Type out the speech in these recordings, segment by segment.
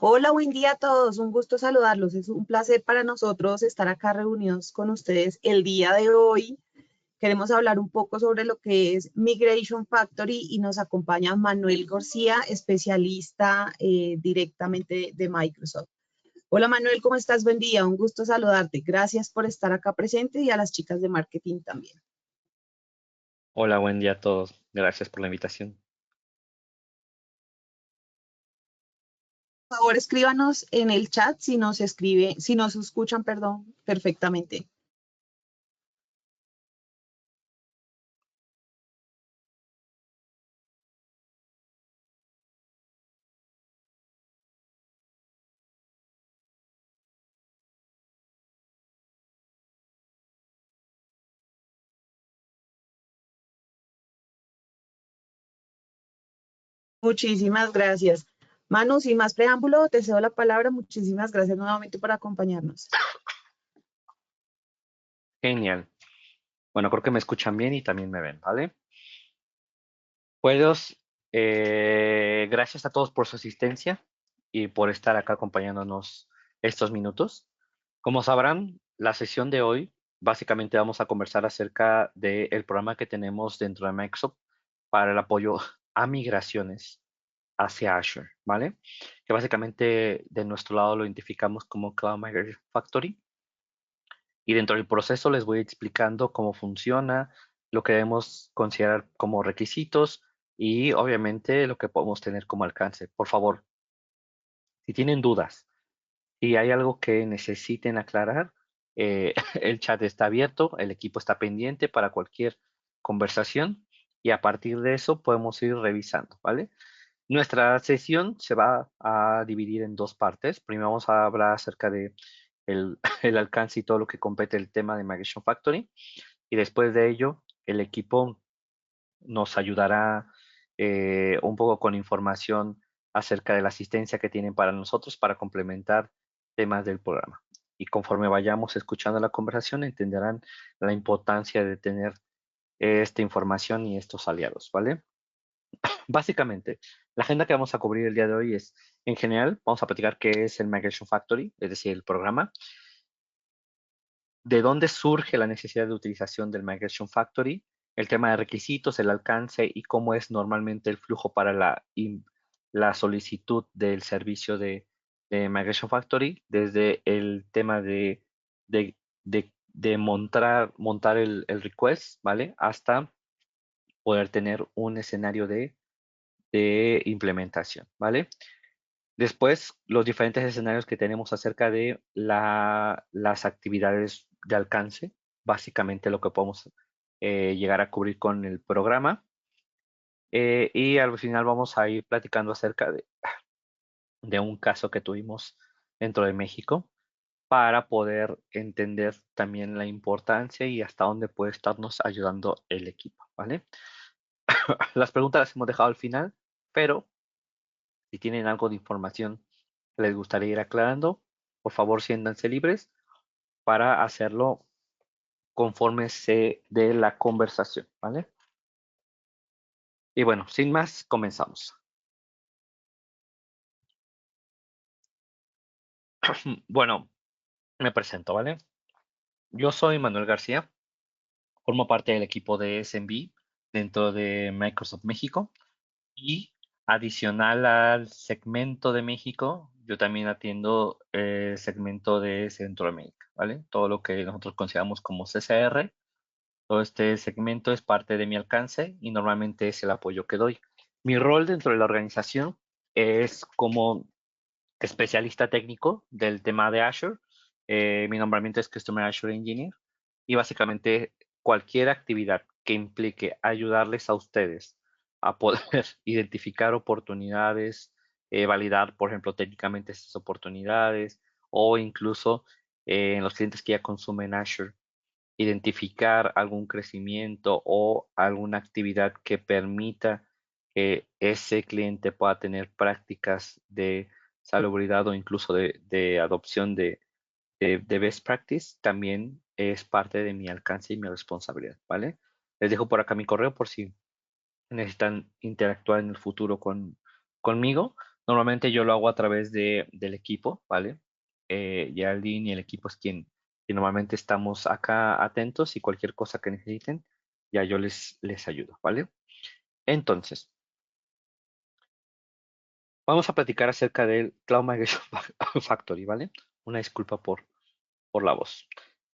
Hola, buen día a todos. Un gusto saludarlos. Es un placer para nosotros estar acá reunidos con ustedes el día de hoy. Queremos hablar un poco sobre lo que es Migration Factory y nos acompaña Manuel García, especialista directamente de Microsoft. Hola Manuel, ¿cómo estás? Buen día, un gusto saludarte. Gracias por estar acá presente y a las chicas de marketing también. Hola, buen día a todos. Gracias por la invitación. Por favor, escríbanos en el chat si nos escuchan, perdón, perfectamente. Muchísimas gracias. Manu, sin más preámbulo, te cedo la palabra. Muchísimas gracias nuevamente por acompañarnos. Genial. Bueno, creo que me escuchan bien y también me ven, ¿vale? Pues, gracias a todos por su asistencia y por estar acá acompañándonos estos minutos. Como sabrán, la sesión de hoy, básicamente vamos a conversar acerca del programa que tenemos dentro de Microsoft para el apoyo a migraciones hacia Azure, ¿vale? Que básicamente de nuestro lado lo identificamos como Cloud Migration Factory. Y dentro del proceso les voy explicando cómo funciona, lo que debemos considerar como requisitos y obviamente lo que podemos tener como alcance. Por favor, si tienen dudas y hay algo que necesiten aclarar, el chat está abierto, el equipo está pendiente para cualquier conversación y a partir de eso podemos ir revisando, ¿vale? Nuestra sesión se va a dividir en dos partes. Primero vamos a hablar acerca de el alcance y todo lo que compete el tema de Migration Factory. Y después de ello, el equipo nos ayudará un poco con información acerca de la asistencia que tienen para nosotros para complementar temas del programa. Y conforme vayamos escuchando la conversación, entenderán la importancia de tener esta información y estos aliados, ¿vale? Básicamente, la agenda que vamos a cubrir el día de hoy es, en general, vamos a platicar qué es el Migration Factory, es decir, el programa, de dónde surge la necesidad de utilización del Migration Factory, el tema de requisitos, el alcance y cómo es normalmente el flujo para la solicitud del servicio de Migration Factory, desde el tema de, de montar el request, ¿vale? Hasta poder tener un escenario de implementación, ¿vale? Después, los diferentes escenarios que tenemos acerca de las actividades de alcance, básicamente lo que podemos llegar a cubrir con el programa. Y al final vamos a ir platicando acerca de un caso que tuvimos dentro de México para poder entender también la importancia y hasta dónde puede estarnos ayudando el equipo, ¿vale? Las preguntas las hemos dejado al final, pero si tienen algo de información que les gustaría ir aclarando, por favor siéntanse libres para hacerlo conforme se dé la conversación, ¿vale? Y bueno, sin más, comenzamos. Bueno, me presento, ¿vale? Yo soy Manuel García, formo parte del equipo de SMB dentro de Microsoft México y adicional al segmento de México, yo también atiendo el segmento de Centroamérica, ¿vale? Todo lo que nosotros consideramos como CCR. Todo este segmento es parte de mi alcance y normalmente es el apoyo que doy. Mi rol dentro de la organización es como especialista técnico del tema de Azure. Mi nombramiento es Customer Azure Engineer y básicamente cualquier actividad que implique ayudarles a ustedes a poder identificar oportunidades, validar, por ejemplo, técnicamente estas oportunidades o incluso en los clientes que ya consumen Azure identificar algún crecimiento o alguna actividad que permita que ese cliente pueda tener prácticas de salubridad o incluso de adopción de best practice, también es parte de mi alcance y mi responsabilidad, ¿vale? Les dejo por acá mi correo por si necesitan interactuar en el futuro conmigo. Normalmente yo lo hago a través del equipo, ¿vale? Geraldine y el equipo es quien normalmente estamos acá atentos y cualquier cosa que necesiten, ya yo les ayudo, ¿vale? Entonces, vamos a platicar acerca del Cloud Migration Factory, ¿vale? Una disculpa por la voz.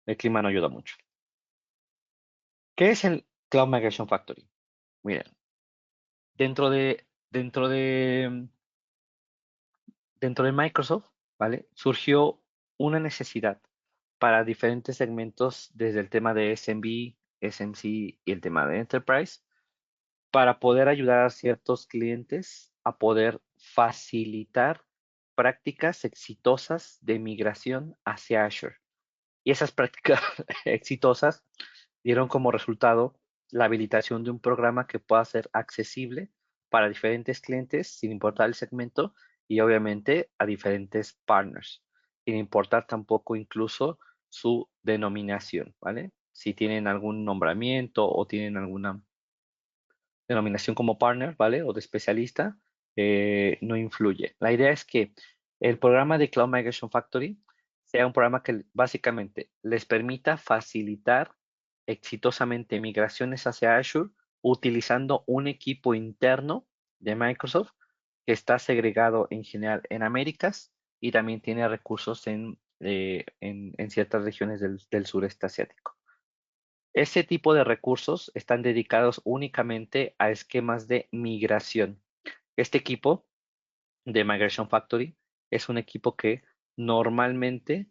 El clima no ayuda mucho. ¿Qué es el Cloud Migration Factory? Miren, dentro de, dentro de, dentro de Microsoft, ¿vale? Surgió una necesidad para diferentes segmentos, desde el tema de SMB, SMC y el tema de Enterprise, para poder ayudar a ciertos clientes a poder facilitar prácticas exitosas de migración hacia Azure. Y esas prácticas exitosas dieron como resultado la habilitación de un programa que pueda ser accesible para diferentes clientes sin importar el segmento y obviamente a diferentes partners, sin importar tampoco incluso su denominación, ¿vale? Si tienen algún nombramiento o tienen alguna denominación como partner, ¿vale? O de especialista, no influye. La idea es que el programa de Cloud Migration Factory sea un programa que básicamente les permita facilitar exitosamente migraciones hacia Azure utilizando un equipo interno de Microsoft que está segregado en general en Américas y también tiene recursos en ciertas regiones del sureste asiático. Este tipo de recursos están dedicados únicamente a esquemas de migración. Este equipo de Migration Factory es un equipo que normalmente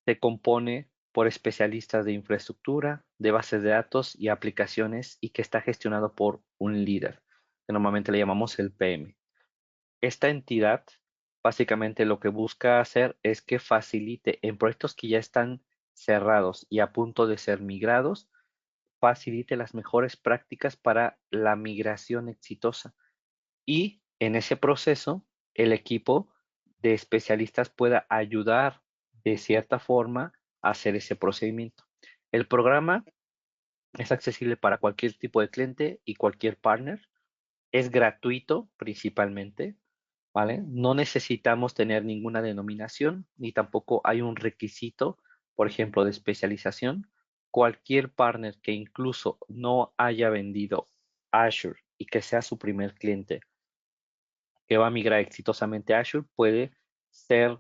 se compone por especialistas de infraestructura, de bases de datos y aplicaciones y que está gestionado por un líder, que normalmente le llamamos el PM. Esta entidad básicamente lo que busca hacer es que facilite en proyectos que ya están cerrados y a punto de ser migrados, facilite las mejores prácticas para la migración exitosa y en ese proceso el equipo de especialistas pueda ayudar de cierta forma a hacer ese procedimiento. El programa es accesible para cualquier tipo de cliente y cualquier partner. Es gratuito principalmente, ¿vale? No necesitamos tener ninguna denominación ni tampoco hay un requisito, por ejemplo, de especialización. Cualquier partner que incluso no haya vendido Azure y que sea su primer cliente que va a migrar exitosamente a Azure puede ser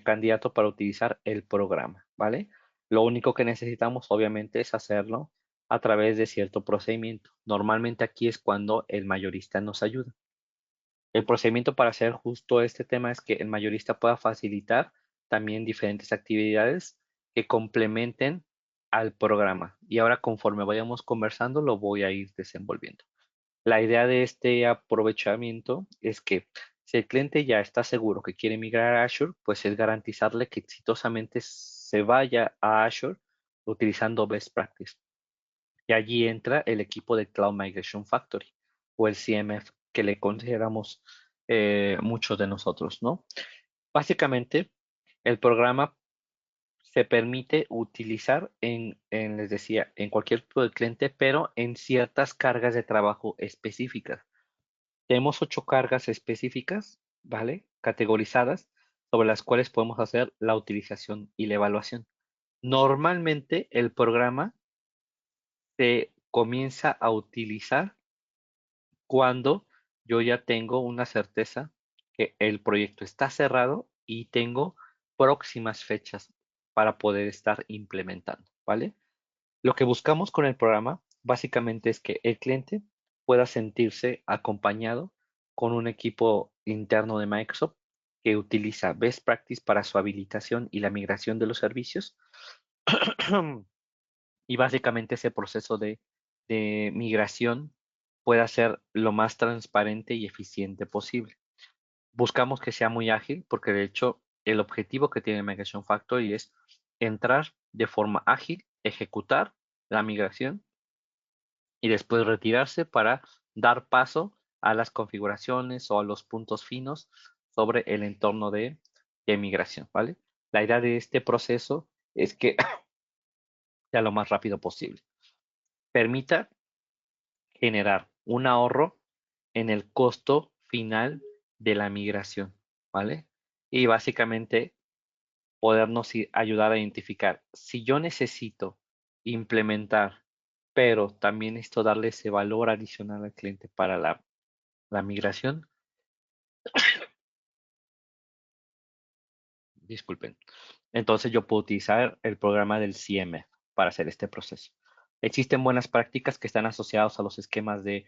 candidato para utilizar el programa, ¿vale? Lo único que necesitamos obviamente es hacerlo a través de cierto procedimiento. Normalmente aquí es cuando el mayorista nos ayuda. El procedimiento para hacer justo este tema es que el mayorista pueda facilitar también diferentes actividades que complementen al programa. Y ahora conforme vayamos conversando lo voy a ir desenvolviendo. La idea de este aprovechamiento es que si el cliente ya está seguro que quiere migrar a Azure, pues es garantizarle que exitosamente se vaya a Azure utilizando Best Practice. Y allí entra el equipo de Cloud Migration Factory o el CMF que le consideramos muchos de nosotros, ¿no? Básicamente, el programa se permite utilizar les decía, en cualquier tipo de cliente, pero en ciertas cargas de trabajo específicas. Tenemos 8 cargas específicas, ¿vale? Categorizadas, sobre las cuales podemos hacer la utilización y la evaluación. Normalmente el programa se comienza a utilizar cuando yo ya tengo una certeza que el proyecto está cerrado y tengo próximas fechas para poder estar implementando, ¿vale? Lo que buscamos con el programa básicamente es que el cliente pueda sentirse acompañado con un equipo interno de Microsoft que utiliza Best Practice para su habilitación y la migración de los servicios. Y básicamente ese proceso de migración pueda ser lo más transparente y eficiente posible. Buscamos que sea muy ágil porque de hecho el objetivo que tiene Migration Factory es entrar de forma ágil, ejecutar la migración y después retirarse para dar paso a las configuraciones o a los puntos finos sobre el entorno de migración, ¿vale? La idea de este proceso es que sea lo más rápido posible. Permita generar un ahorro en el costo final de la migración, ¿vale? Y básicamente podernos ayudar a identificar si yo necesito implementar, pero también esto darle ese valor adicional al cliente para la migración. Disculpen. Entonces yo puedo utilizar el programa del CMF para hacer este proceso. Existen buenas prácticas que están asociadas a los esquemas de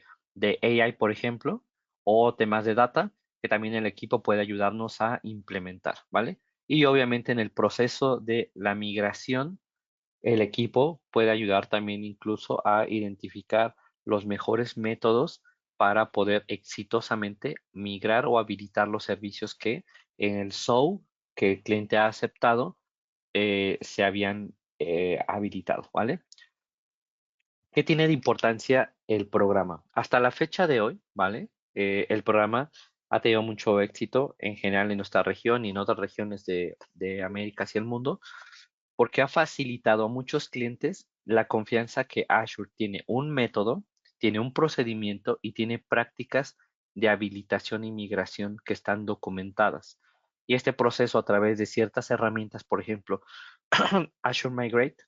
AI, por ejemplo, o temas de data, que también el equipo puede ayudarnos a implementar, ¿vale? Y obviamente en el proceso de la migración, el equipo puede ayudar también incluso a identificar los mejores métodos para poder exitosamente migrar o habilitar los servicios que en el SOW que el cliente ha aceptado se habían habilitado, ¿vale? ¿Qué tiene de importancia el programa? Hasta la fecha de hoy, ¿vale? El programa ha tenido mucho éxito en general en nuestra región y en otras regiones de América hacia el mundo, porque ha facilitado a muchos clientes la confianza que Azure tiene un método, tiene un procedimiento y tiene prácticas de habilitación y migración que están documentadas. Y este proceso a través de ciertas herramientas, por ejemplo, Azure Migrate,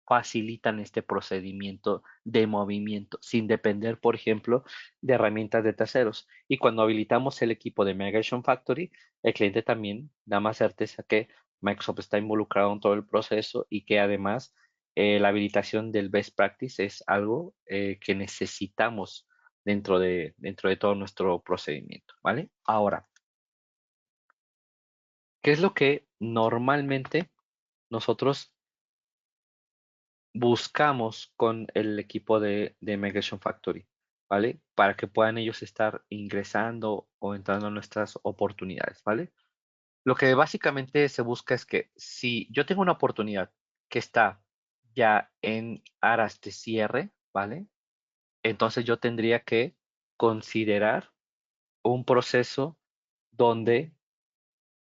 facilitan este procedimiento de movimiento sin depender, por ejemplo, de herramientas de terceros. Y cuando habilitamos el equipo de Migration Factory, el cliente también da más certeza que Microsoft está involucrado en todo el proceso y que además la habilitación del best practice es algo que necesitamos dentro de todo nuestro procedimiento, ¿vale? Ahora, ¿qué es lo que normalmente nosotros buscamos con el equipo de Migration Factory, ¿vale? Para que puedan ellos estar ingresando o entrando en nuestras oportunidades, ¿vale? Lo que básicamente se busca es que si yo tengo una oportunidad que está ya en aras de cierre, ¿vale? Entonces yo tendría que considerar un proceso donde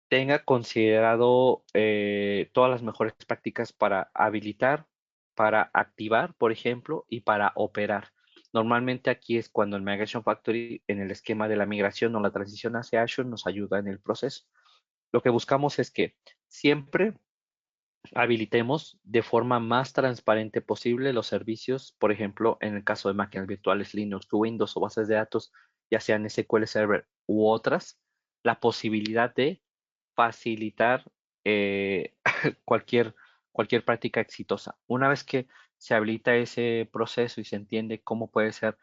tenga considerado todas las mejores prácticas para habilitar, para activar, por ejemplo, y para operar. Normalmente aquí es cuando el Migration Factory en el esquema de la migración o la transición hacia Azure nos ayuda en el proceso. Lo que buscamos es que siempre habilitemos de forma más transparente posible los servicios, por ejemplo, en el caso de máquinas virtuales Linux, Windows o bases de datos, ya sean SQL Server u otras, la posibilidad de facilitar cualquier, cualquier práctica exitosa. Una vez que se habilita ese proceso y se entiende cómo puede ser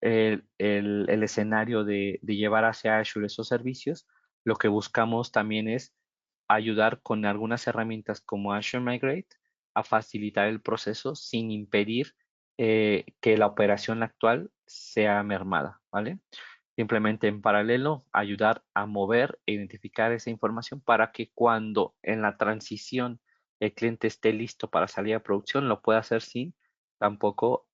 el escenario de llevar hacia Azure esos servicios, lo que buscamos también es ayudar con algunas herramientas como Azure Migrate a facilitar el proceso sin impedir que la operación actual sea mermada, ¿vale? Simplemente en paralelo ayudar a mover e identificar esa información para que cuando en la transición el cliente esté listo para salir a producción lo pueda hacer sin tampoco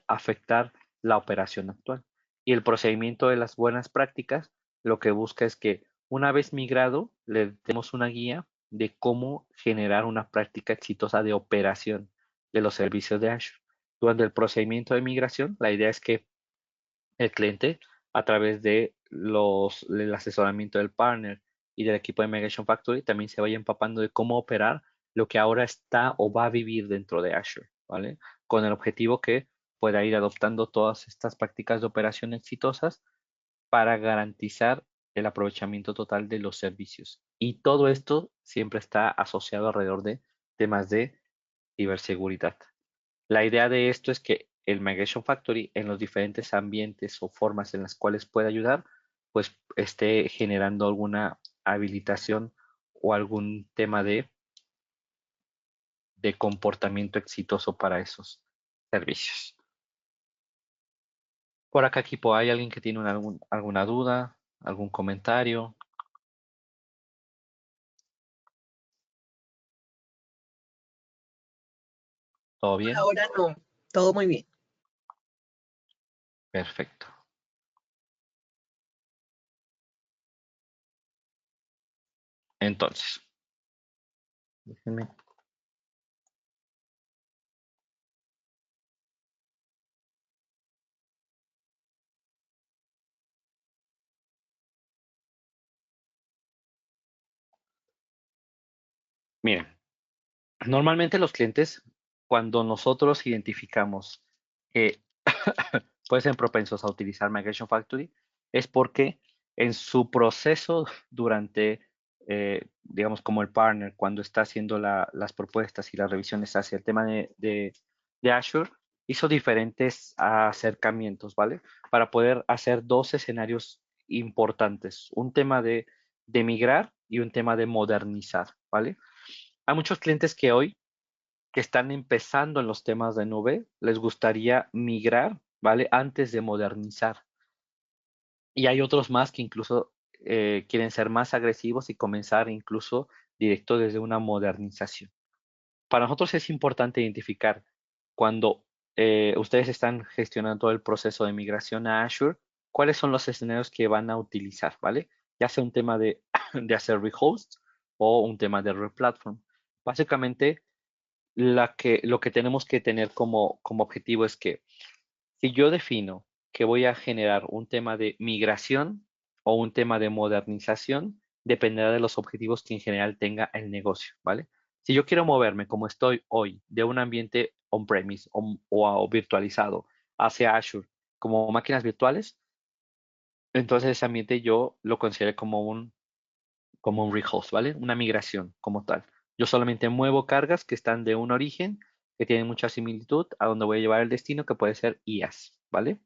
afectar la operación actual. Y el procedimiento de las buenas prácticas lo que busca es que una vez migrado le demos una guía de cómo generar una práctica exitosa de operación de los servicios de Azure. Durante el procedimiento de migración, la idea es que el cliente, a través de el asesoramiento del partner y del equipo de Migration Factory, también se vaya empapando de cómo operar lo que ahora está o va a vivir dentro de Azure, ¿vale? Con el objetivo que pueda ir adoptando todas estas prácticas de operación exitosas para garantizar el aprovechamiento total de los servicios. Y todo esto siempre está asociado alrededor de temas de ciberseguridad. La idea de esto es que el Migration Factory en los diferentes ambientes o formas en las cuales puede ayudar, pues esté generando alguna habilitación o algún tema de comportamiento exitoso para esos servicios. Por acá, equipo, ¿hay alguien que tiene alguna duda, algún comentario? ¿Todo Por bien? ahora no, todo muy bien. Perfecto. Entonces, déjenme Miren, normalmente los clientes, cuando nosotros identificamos que pueden ser propensos a utilizar Migration Factory, es porque en su proceso durante, digamos, como el partner, cuando está haciendo las propuestas y las revisiones hacia el tema de Azure, hizo diferentes acercamientos, ¿vale? Para poder hacer dos escenarios importantes, un tema de migrar y un tema de modernizar, ¿vale? Hay muchos clientes que hoy que están empezando en los temas de nube, les gustaría migrar, ¿vale? Antes de modernizar. Y hay otros más que incluso quieren ser más agresivos y comenzar incluso directo desde una modernización. Para nosotros es importante identificar cuando ustedes están gestionando todo el proceso de migración a Azure, cuáles son los escenarios que van a utilizar, ¿vale? Ya sea un tema de, de hacer rehost o un tema de replatform. Básicamente, lo que tenemos que tener como objetivo es que si yo defino que voy a generar un tema de migración o un tema de modernización, dependerá de los objetivos que en general tenga el negocio, ¿vale? Si yo quiero moverme como estoy hoy de un ambiente on-premise o virtualizado hacia Azure como máquinas virtuales, entonces ese ambiente yo lo considero como un rehost, ¿vale? Una migración como tal. Yo solamente muevo cargas que están de un origen, que tienen mucha similitud a donde voy a llevar el destino, que puede ser IaaS, ¿vale?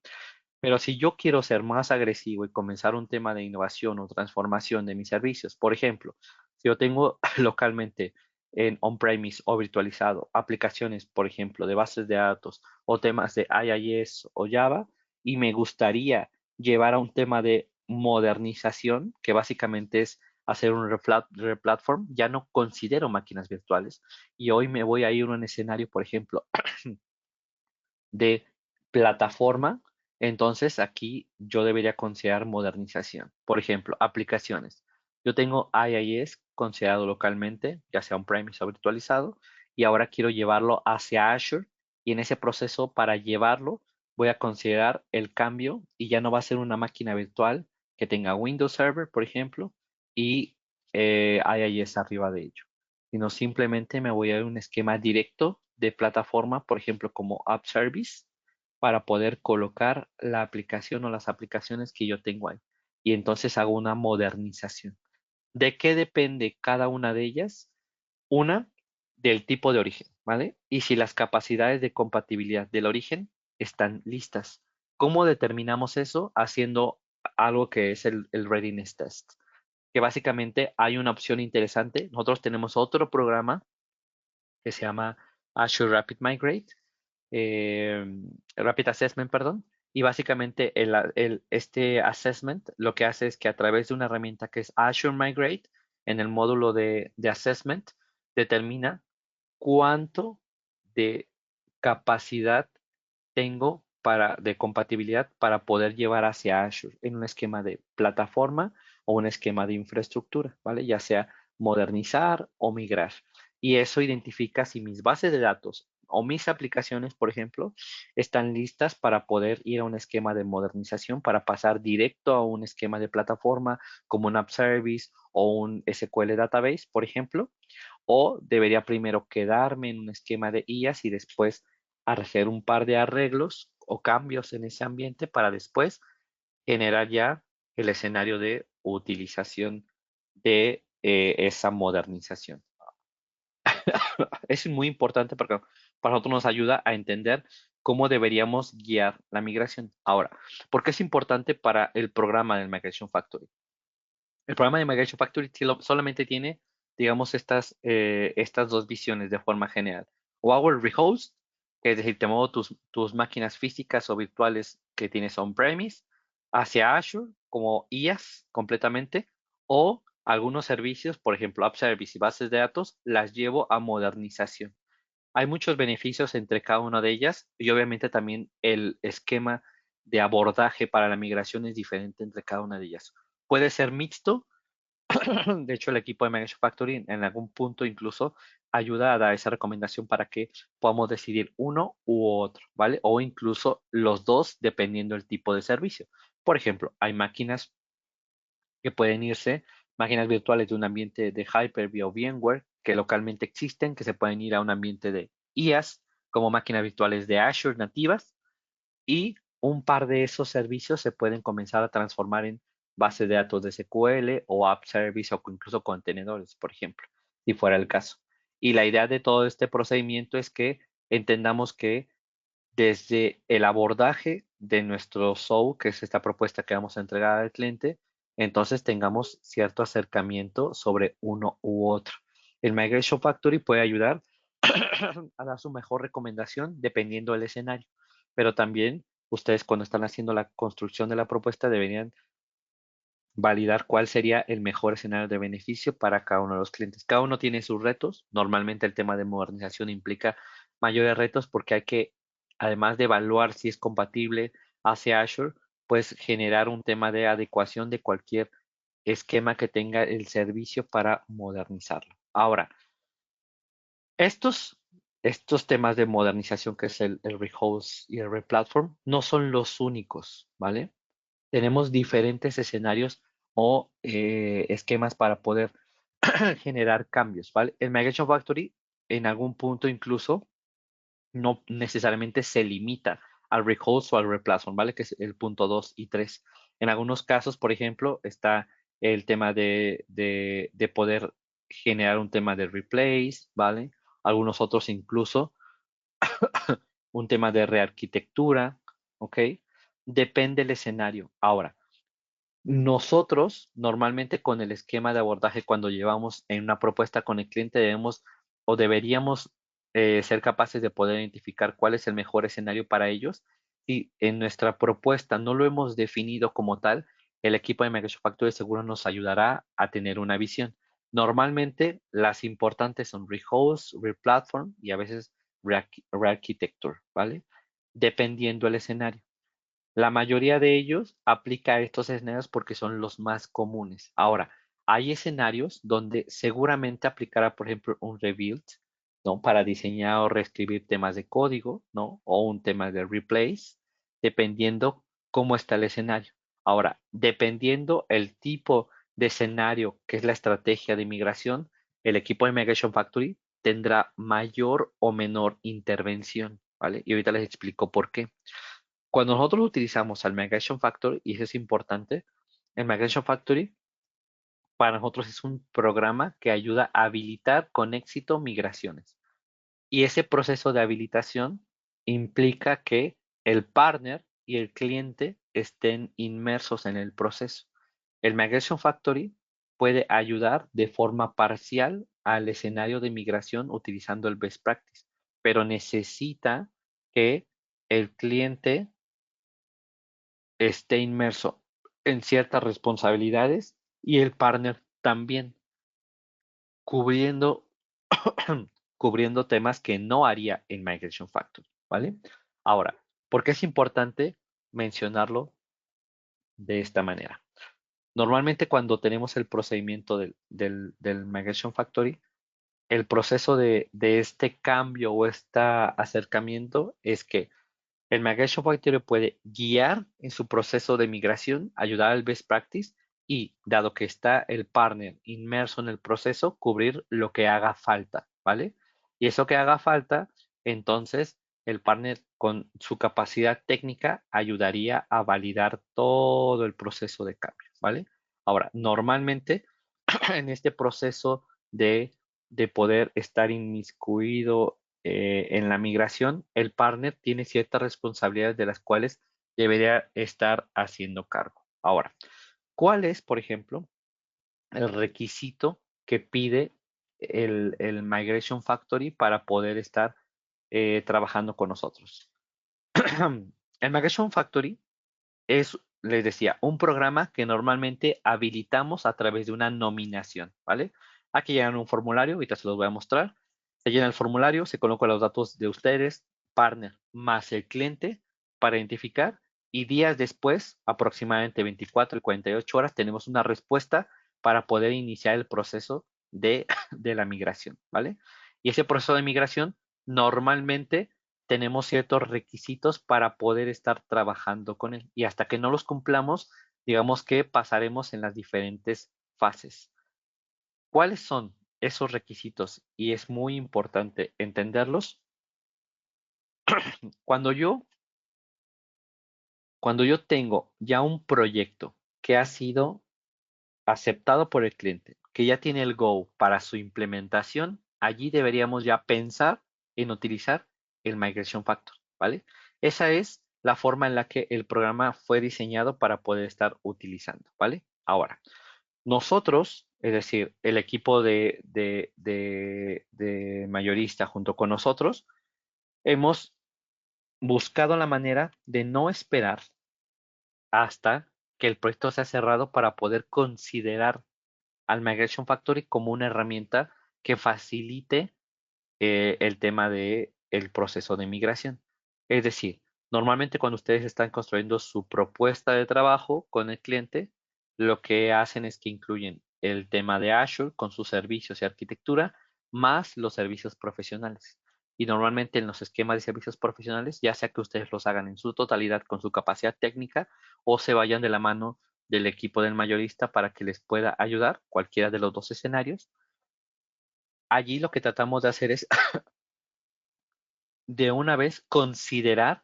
Pero si yo quiero ser más agresivo y comenzar un tema de innovación o transformación de mis servicios, por ejemplo, si yo tengo localmente en on-premise o virtualizado aplicaciones, por ejemplo, de bases de datos o temas de IIS o Java, y me gustaría llevar a un tema de modernización, que básicamente es hacer un replatform, ya no considero máquinas virtuales. Y hoy me voy a ir a un escenario, por ejemplo, de plataforma, entonces aquí yo debería considerar modernización. Por ejemplo, aplicaciones. Yo tengo IIS considerado localmente, ya sea on-premise o virtualizado, y ahora quiero llevarlo hacia Azure, y en ese proceso para llevarlo voy a considerar el cambio y ya no va a ser una máquina virtual que tenga Windows Server, por ejemplo, y IIS arriba de ello, sino simplemente me voy a ir a un esquema directo de plataforma, por ejemplo, como App Service, para poder colocar la aplicación o las aplicaciones que yo tengo ahí. Y entonces hago una modernización. ¿De qué depende cada una de ellas? Una, del tipo de origen, ¿vale? Y si las capacidades de compatibilidad del origen están listas. ¿Cómo determinamos eso? Haciendo algo que es el readiness test, que básicamente hay una opción interesante. Nosotros tenemos otro programa que se llama Azure Rapid Migrate, eh, Rapid Assessment, perdón. Y básicamente este assessment lo que hace es que a través de una herramienta que es Azure Migrate, en el módulo de assessment, determina cuánto de capacidad tengo de compatibilidad para poder llevar hacia Azure en un esquema de plataforma o un esquema de infraestructura, ¿vale? Ya sea modernizar o migrar. Y eso identifica si mis bases de datos o mis aplicaciones, por ejemplo, están listas para poder ir a un esquema de modernización, para pasar directo a un esquema de plataforma como un App Service o un SQL Database, por ejemplo, o debería primero quedarme en un esquema de IaaS y después hacer un par de arreglos o cambios en ese ambiente para después generar ya el escenario de utilización de esa modernización. Es muy importante porque para nosotros nos ayuda a entender cómo deberíamos guiar la migración. Ahora, ¿por qué es importante para el programa del Migration Factory? El programa de Migration Factory solamente tiene, digamos, estas dos visiones de forma general. O hago el rehost, es decir, te muevo tus máquinas físicas o virtuales que tienes on-premise hacia Azure como IaaS completamente, o algunos servicios, por ejemplo, App Service y bases de datos, las llevo a modernización. Hay muchos beneficios entre cada una de ellas y obviamente también el esquema de abordaje para la migración es diferente entre cada una de ellas. Puede ser mixto. De hecho, el equipo de Migration Factory en algún punto incluso ayuda a dar esa recomendación para que podamos decidir uno u otro, ¿vale? O incluso los dos dependiendo del tipo de servicio. Por ejemplo, hay máquinas que pueden irse, máquinas virtuales de un ambiente de Hyper-V o VMware que localmente existen, que se pueden ir a un ambiente de IaaS, como máquinas virtuales de Azure nativas, y un par de esos servicios se pueden comenzar a transformar en bases de datos de SQL o app service o incluso contenedores, por ejemplo, si fuera el caso. Y la idea de todo este procedimiento es que entendamos que desde el abordaje de nuestro SOW, que es esta propuesta que vamos a entregar al cliente, entonces tengamos cierto acercamiento sobre uno u otro. El Migration Factory puede ayudar a dar su mejor recomendación dependiendo del escenario, pero también ustedes cuando están haciendo la construcción de la propuesta deberían validar cuál sería el mejor escenario de beneficio para cada uno de los clientes. Cada uno tiene sus retos. Normalmente el tema de modernización implica mayores retos porque hay que, además de evaluar si es compatible hacia Azure, pues generar un tema de adecuación de cualquier esquema que tenga el servicio para modernizarlo. Ahora, estos, estos temas de modernización que es el rehost y el replatform no son los únicos, ¿vale? Tenemos diferentes escenarios o esquemas para poder generar cambios, ¿vale? El Migration Factory en algún punto incluso no necesariamente se limita al rehost o al replatform, ¿vale? Que es el punto 2 y 3. En algunos casos, por ejemplo, está el tema de poder generar un tema de replace, ¿vale? Algunos otros incluso un tema de rearquitectura, ¿ok? Depende del escenario. Ahora, nosotros normalmente con el esquema de abordaje cuando llevamos en una propuesta con el cliente debemos o deberíamos ser capaces de poder identificar cuál es el mejor escenario para ellos. Si en nuestra propuesta no lo hemos definido como tal, el equipo de Migration Factory seguro nos ayudará a tener una visión. Normalmente las importantes son rehost, replatform y a veces rearchitecture, ¿vale? Dependiendo del escenario. La mayoría de ellos aplica a estos escenarios porque son los más comunes. Ahora, hay escenarios donde seguramente aplicará, por ejemplo, un rebuild, ¿no? Para diseñar o reescribir temas de código, ¿no? O un tema de replace, dependiendo cómo está el escenario. Ahora, dependiendo el tipo de escenario que es la estrategia de migración, el equipo de Migration Factory tendrá mayor o menor intervención, ¿vale? Y ahorita les explico por qué. Cuando nosotros utilizamos al Migration Factory, y eso es importante, el Migration Factory para nosotros es un programa que ayuda a habilitar con éxito migraciones. Y ese proceso de habilitación implica que el partner y el cliente estén inmersos en el proceso. El Migration Factory puede ayudar de forma parcial al escenario de migración utilizando el best practice, pero necesita que el cliente esté inmerso en ciertas responsabilidades y el partner también, cubriendo, cubriendo temas que no haría en Migration Factory, ¿vale? Ahora, ¿por qué es importante mencionarlo de esta manera? Normalmente cuando tenemos el procedimiento del Migration Factory, el proceso de este cambio o este acercamiento es que el Migration Factory puede guiar en su proceso de migración, ayudar al best practice y, dado que está el partner inmerso en el proceso, cubrir lo que haga falta, ¿vale? Y eso que haga falta, entonces el partner con su capacidad técnica ayudaría a validar todo el proceso de cambio, ¿vale? Ahora, normalmente en este proceso de poder estar inmiscuido en la migración, el partner tiene ciertas responsabilidades de las cuales debería estar haciendo cargo. Ahora, ¿cuál es, por ejemplo, el requisito que pide el Migration Factory para poder estar trabajando con nosotros? El Migration Factory es, les decía, un programa que normalmente habilitamos a través de una nominación, ¿vale? Aquí llenan un formulario, ahorita se los voy a mostrar. Se llena el formulario, se colocan los datos de ustedes, partner, más el cliente para identificar y días después, aproximadamente 24 y 48 horas, tenemos una respuesta para poder iniciar el proceso de la migración, ¿vale? Y ese proceso de migración normalmente tenemos ciertos requisitos para poder estar trabajando con él. Y hasta que no los cumplamos, digamos que pasaremos en las diferentes fases. ¿Cuáles son esos requisitos y es muy importante entenderlos. Cuando yo, cuando yo tengo ya un proyecto que ha sido aceptado por el cliente, que ya tiene el go para su implementación, allí deberíamos ya pensar en utilizar el Migration Factor, ¿vale? Esa es la forma en la que el programa fue diseñado para poder estar utilizando, ¿vale? Ahora, nosotros, es decir, el equipo de mayorista junto con nosotros, hemos buscado la manera de no esperar hasta que el proyecto sea cerrado para poder considerar al Migration Factory como una herramienta que facilite el tema de el proceso de migración. Es decir, normalmente cuando ustedes están construyendo su propuesta de trabajo con el cliente, lo que hacen es que incluyen el tema de Azure con sus servicios y arquitectura, más los servicios profesionales. Y normalmente en los esquemas de servicios profesionales, ya sea que ustedes los hagan en su totalidad con su capacidad técnica o se vayan de la mano del equipo del mayorista para que les pueda ayudar, cualquiera de los dos escenarios. Allí lo que tratamos de hacer es de una vez considerar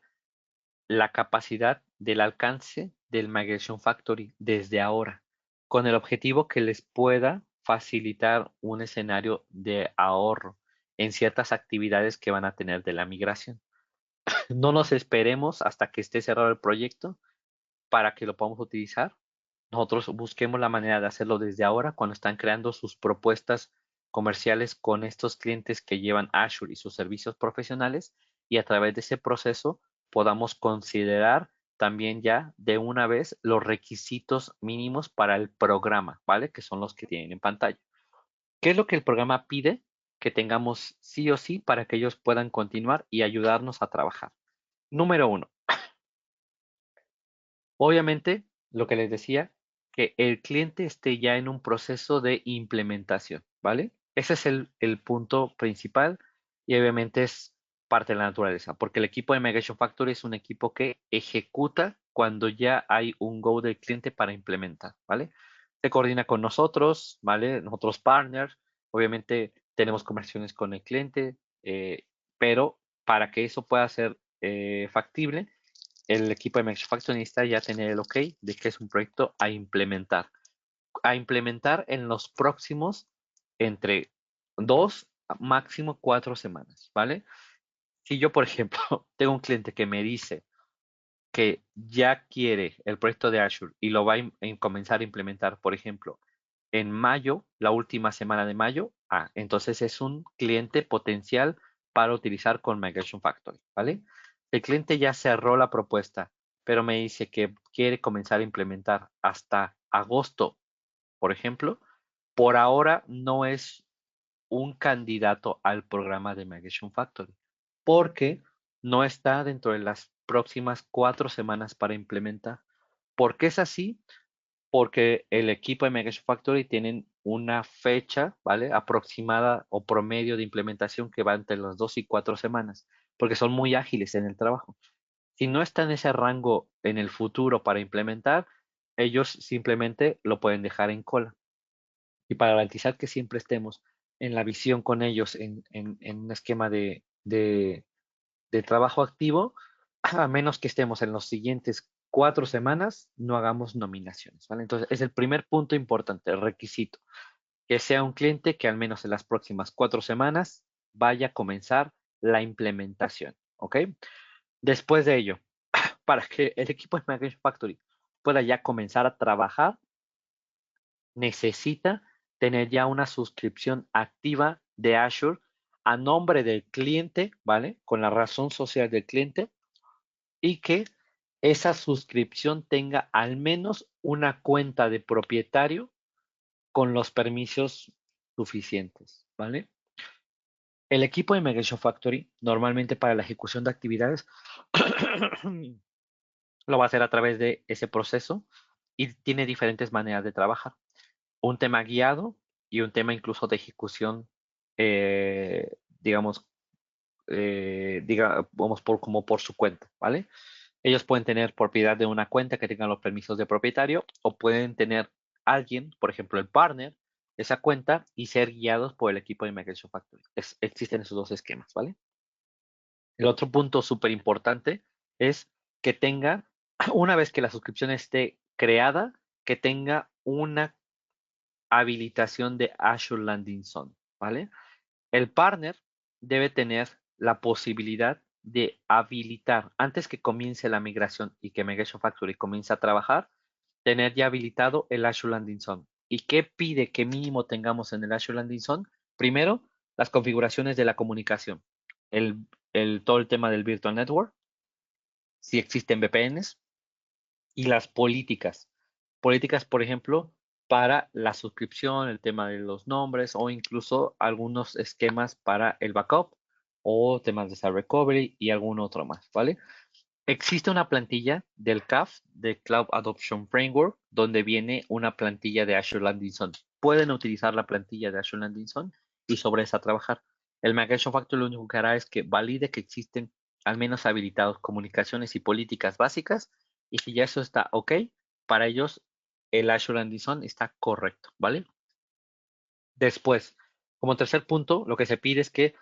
la capacidad del alcance del Migration Factory desde ahora, con el objetivo que les pueda facilitar un escenario de ahorro en ciertas actividades que van a tener de la migración. No nos esperemos hasta que esté cerrado el proyecto para que lo podamos utilizar. Nosotros busquemos la manera de hacerlo desde ahora cuando están creando sus propuestas comerciales con estos clientes que llevan Azure y sus servicios profesionales y a través de ese proceso podamos considerar también ya de una vez los requisitos mínimos para el programa, ¿vale? Que son los que tienen en pantalla. ¿Qué es lo que el programa pide que tengamos sí o sí para que ellos puedan continuar y ayudarnos a trabajar? Número uno, obviamente, lo que les decía, que el cliente esté ya en un proceso de implementación, ¿vale? Ese es el punto principal y obviamente es parte de la naturaleza, porque el equipo de Migration Factory es un equipo que ejecuta cuando ya hay un go del cliente para implementar, ¿vale? Se coordina con nosotros, ¿vale? Nosotros partners, obviamente tenemos conversaciones con el cliente, pero para que eso pueda ser factible, el equipo de Manufacturing necesita ya tener el ok de que es un proyecto a implementar en los próximos entre 2, máximo 4 semanas, ¿vale? Si yo, por ejemplo, tengo un cliente que me dice que ya quiere el proyecto de Azure y lo va a comenzar a implementar, por ejemplo, en mayo, la última semana de mayo, entonces es un cliente potencial para utilizar con Migration Factory, ¿vale? El cliente ya cerró la propuesta, pero me dice que quiere comenzar a implementar hasta agosto, por ejemplo, por ahora no es un candidato al programa de Migration Factory, porque no está dentro de las próximas 4 semanas para implementar. ¿Por qué es así? Porque el equipo de Migration Factory tienen una fecha, ¿vale? Aproximada o promedio de implementación que va entre las 2 y 4 semanas, porque son muy ágiles en el trabajo. Si no está en ese rango en el futuro para implementar, ellos simplemente lo pueden dejar en cola. Y para garantizar que siempre estemos en la visión con ellos en un esquema de trabajo activo, a menos que estemos en los siguientes 4 semanas, no hagamos nominaciones, ¿vale? Entonces, es el primer punto importante, el requisito, que sea un cliente que al menos en las próximas 4 semanas vaya a comenzar la implementación, ¿ok? Después de ello, para que el equipo de Migration Factory pueda ya comenzar a trabajar, necesita tener ya una suscripción activa de Azure a nombre del cliente, ¿vale? Con la razón social del cliente y que esa suscripción tenga al menos una cuenta de propietario con los permisos suficientes, ¿vale? El equipo de Migration Factory, normalmente para la ejecución de actividades, lo va a hacer a través de ese proceso y tiene diferentes maneras de trabajar. Un tema guiado y un tema incluso de ejecución, digamos, digamos como por su cuenta, ¿vale? Ellos pueden tener propiedad de una cuenta que tenga los permisos de propietario o pueden tener alguien, por ejemplo, el partner, esa cuenta y ser guiados por el equipo de Migration Factory. Existen esos dos esquemas, ¿vale? El otro punto súper importante es que tenga, una vez que la suscripción esté creada, que tenga una habilitación de Azure Landing Zone, ¿vale? El partner debe tener la posibilidad de habilitar, antes que comience la migración y que Migration Factory comience a trabajar, tener ya habilitado el Azure Landing Zone. ¿Y qué pide que mínimo tengamos en el Azure Landing Zone? Primero, las configuraciones de la comunicación, el, todo el tema del Virtual Network, si existen VPNs, y las políticas. Políticas, por ejemplo, para la suscripción, el tema de los nombres o incluso algunos esquemas para el backup o temas de Site Recovery y algún otro más, ¿vale? Existe una plantilla del CAF, de Cloud Adoption Framework, donde viene una plantilla de Azure Landing Zone. Pueden utilizar la plantilla de Azure Landing Zone y sobre esa trabajar. El Migration Factory lo único que hará es que valide que existen al menos habilitados comunicaciones y políticas básicas y si ya eso está ok, para ellos el Azure Landing Zone está correcto, ¿vale? Después, como tercer punto, lo que se pide es que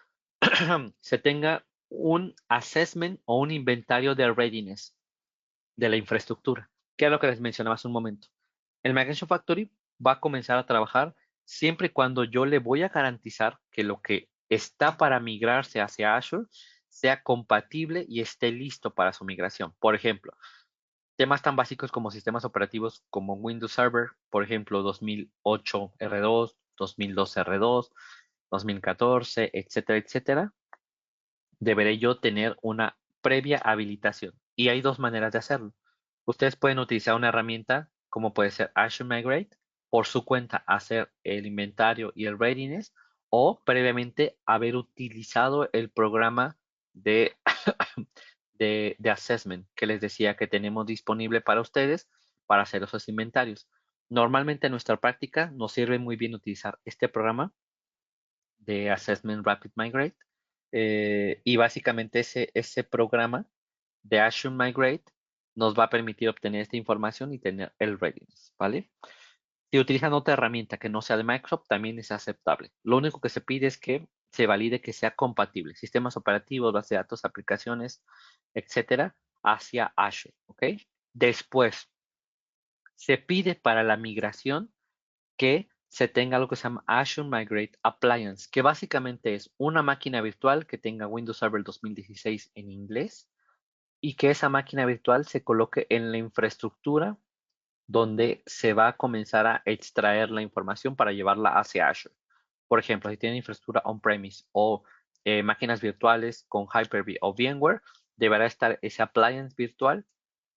se tenga un assessment o un inventario de readiness de la infraestructura, que es lo que les mencionaba hace un momento. El Migration Factory va a comenzar a trabajar siempre y cuando yo le voy a garantizar que lo que está para migrarse hacia Azure sea compatible y esté listo para su migración. Por ejemplo, temas tan básicos como sistemas operativos como Windows Server, por ejemplo, 2008 R2, 2002 R2, 2014, etcétera, etcétera, deberé yo tener una previa habilitación. Y hay dos maneras de hacerlo. Ustedes pueden utilizar una herramienta como puede ser Azure Migrate, por su cuenta hacer el inventario y el readiness, o previamente haber utilizado el programa de, de assessment que les decía que tenemos disponible para ustedes para hacer esos inventarios. Normalmente en nuestra práctica nos sirve muy bien utilizar este programa de Assessment Rapid Migrate. Y básicamente ese programa de Azure Migrate nos va a permitir obtener esta información y tener el readiness, ¿vale? Si utilizan otra herramienta que no sea de Microsoft, también es aceptable. Lo único que se pide es que se valide que sea compatible, sistemas operativos, base de datos, aplicaciones, etcétera, hacia Azure, ¿ok? Después, se pide para la migración que se tenga algo que se llama Azure Migrate Appliance, que básicamente es una máquina virtual que tenga Windows Server 2016 en inglés y que esa máquina virtual se coloque en la infraestructura donde se va a comenzar a extraer la información para llevarla hacia Azure. Por ejemplo, si tienen infraestructura on-premise o máquinas virtuales con Hyper-V o VMware, deberá estar ese appliance virtual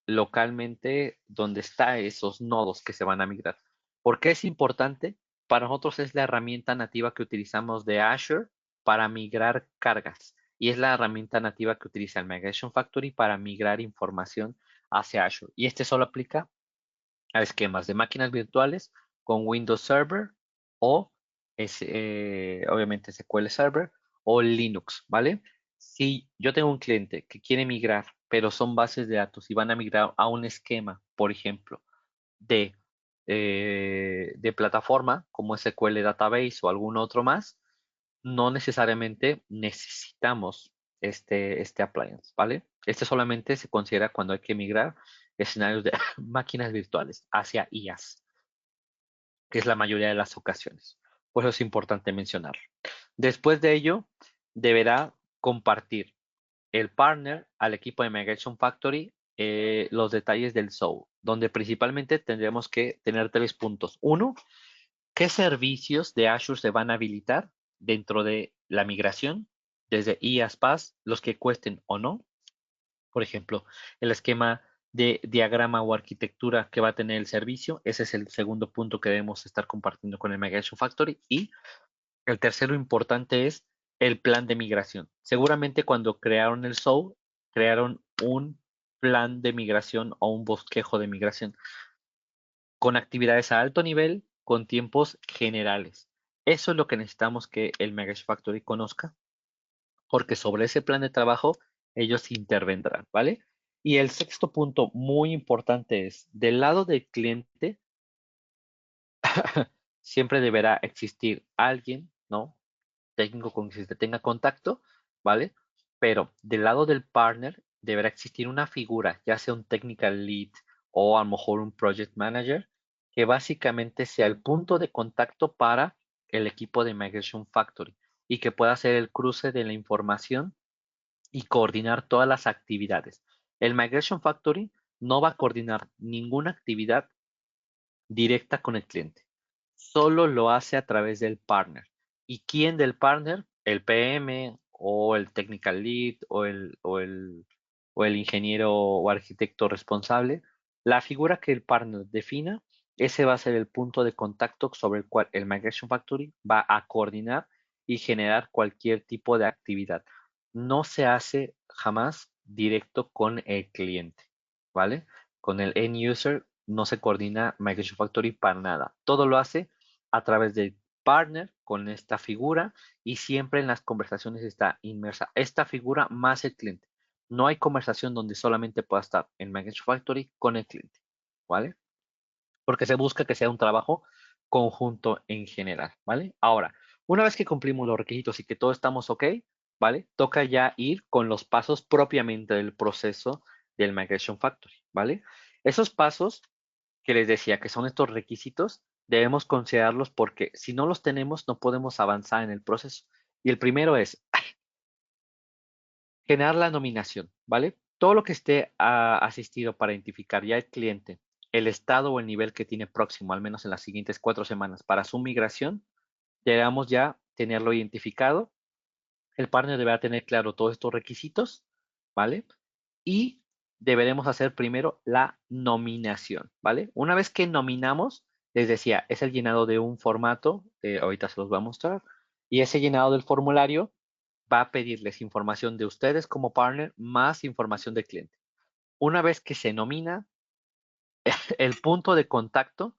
localmente donde está esos nodos que se van a migrar. ¿Por qué es importante? Para nosotros es la herramienta nativa que utilizamos de Azure para migrar cargas y es la herramienta nativa que utiliza el Migration Factory para migrar información hacia Azure. Y este solo aplica a esquemas de máquinas virtuales con Windows Server o obviamente SQL Server o Linux, ¿vale? Si yo tengo un cliente que quiere migrar, pero son bases de datos y van a migrar a un esquema, por ejemplo, de plataforma como SQL Database o algún otro más, no necesariamente necesitamos este appliance, ¿vale? Este solamente se considera cuando hay que migrar escenarios de máquinas virtuales hacia IaaS, que es la mayoría de las ocasiones. Por eso es importante mencionarlo. Después de ello, deberá compartir el partner al equipo de Migration Factory los detalles del show, donde principalmente tendremos que tener tres puntos. Uno, ¿qué servicios de Azure se van a habilitar dentro de la migración? Desde IaaS PaaS, los que cuesten o no. Por ejemplo, el esquema de diagrama o arquitectura que va a tener el servicio. Ese es el segundo punto que debemos estar compartiendo con el Migration Factory. Y el tercero importante es el plan de migración. Seguramente cuando crearon el SOW, crearon un plan de migración o un bosquejo de migración con actividades a alto nivel, con tiempos generales. Eso es lo que necesitamos que el Migration Factory conozca, porque sobre ese plan de trabajo ellos intervendrán, ¿vale? Y el sexto punto muy importante es, del lado del cliente, siempre deberá existir alguien, ¿no? Técnico con quien se tenga contacto, ¿vale? Pero del lado del partner deberá existir una figura, ya sea un technical lead o a lo mejor un project manager, que básicamente sea el punto de contacto para el equipo de Migration Factory y que pueda hacer el cruce de la información y coordinar todas las actividades. El Migration Factory no va a coordinar ninguna actividad directa con el cliente. Solo lo hace a través del partner. ¿Y quién del partner? El PM o el technical lead o el ingeniero o arquitecto responsable. La figura que el partner defina, ese va a ser el punto de contacto sobre el cual el Migration Factory va a coordinar y generar cualquier tipo de actividad. No se hace jamás directo con el cliente, ¿vale? Con el end user no se coordina Migration Factory para nada. Todo lo hace a través del partner con esta figura y siempre en las conversaciones está inmersa esta figura más el cliente. No hay conversación donde solamente pueda estar en Migration Factory con el cliente, ¿vale? Porque se busca que sea un trabajo conjunto en general, ¿vale? Ahora, una vez que cumplimos los requisitos y que todos estamos ok, ¿vale? Toca ya ir con los pasos propiamente del proceso del Migration Factory, ¿vale? Esos pasos que les decía que son estos requisitos, debemos considerarlos porque si no los tenemos no podemos avanzar en el proceso. Y el primero es generar la nominación, ¿vale? Todo lo que esté asistido para identificar ya el cliente, el estado o el nivel que tiene próximo, al menos en las siguientes 4 semanas, para su migración, debemos ya tenerlo identificado. El partner deberá tener claro todos estos requisitos, ¿vale? Y deberemos hacer primero la nominación, ¿vale? Una vez que nominamos, les decía, es el llenado de un formato, ahorita se los voy a mostrar, y ese llenado del formulario va a pedirles información de ustedes como partner más información del cliente. Una vez que se nomina, el punto de contacto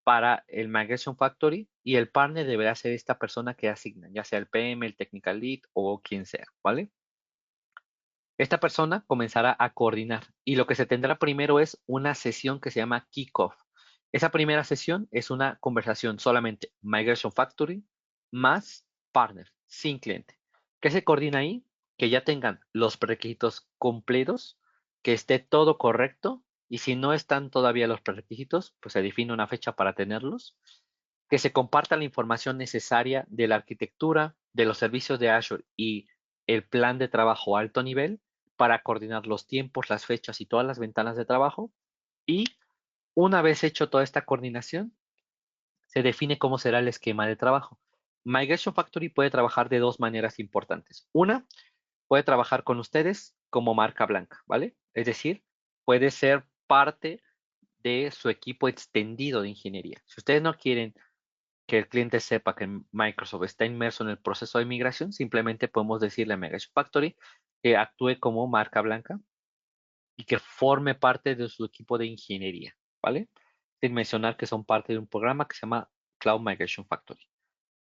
para el Migration Factory y el partner deberá ser esta persona que asignan, ya sea el PM, el Technical Lead o quien sea, ¿vale? Esta persona comenzará a coordinar y lo que se tendrá primero es una sesión que se llama Kickoff. Esa primera sesión es una conversación solamente Migration Factory más partner, sin cliente. ¿Qué se coordina ahí? Que ya tengan los prerequisitos completos, que esté todo correcto y si no están todavía los prerequisitos, pues se define una fecha para tenerlos. Que se comparta la información necesaria de la arquitectura, de los servicios de Azure y el plan de trabajo a alto nivel para coordinar los tiempos, las fechas y todas las ventanas de trabajo. Y una vez hecho toda esta coordinación, se define cómo será el esquema de trabajo. Migration Factory puede trabajar de dos maneras importantes. Una, puede trabajar con ustedes como marca blanca, ¿vale? Es decir, puede ser parte de su equipo extendido de ingeniería. Si ustedes no quieren que el cliente sepa que Microsoft está inmerso en el proceso de migración, simplemente podemos decirle a Migration Factory que actúe como marca blanca y que forme parte de su equipo de ingeniería, ¿vale? Sin mencionar que son parte de un programa que se llama Cloud Migration Factory.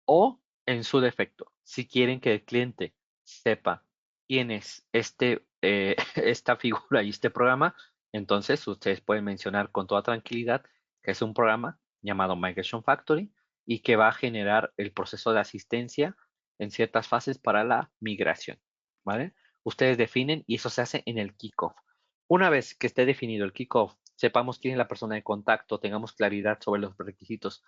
O, en su defecto, si quieren que el cliente sepa quién es esta figura y este programa, entonces ustedes pueden mencionar con toda tranquilidad que es un programa llamado Migration Factory y que va a generar el proceso de asistencia en ciertas fases para la migración, ¿vale? Ustedes definen y eso se hace en el kickoff. Una vez que esté definido el kickoff, sepamos quién es la persona de contacto, tengamos claridad sobre los requisitos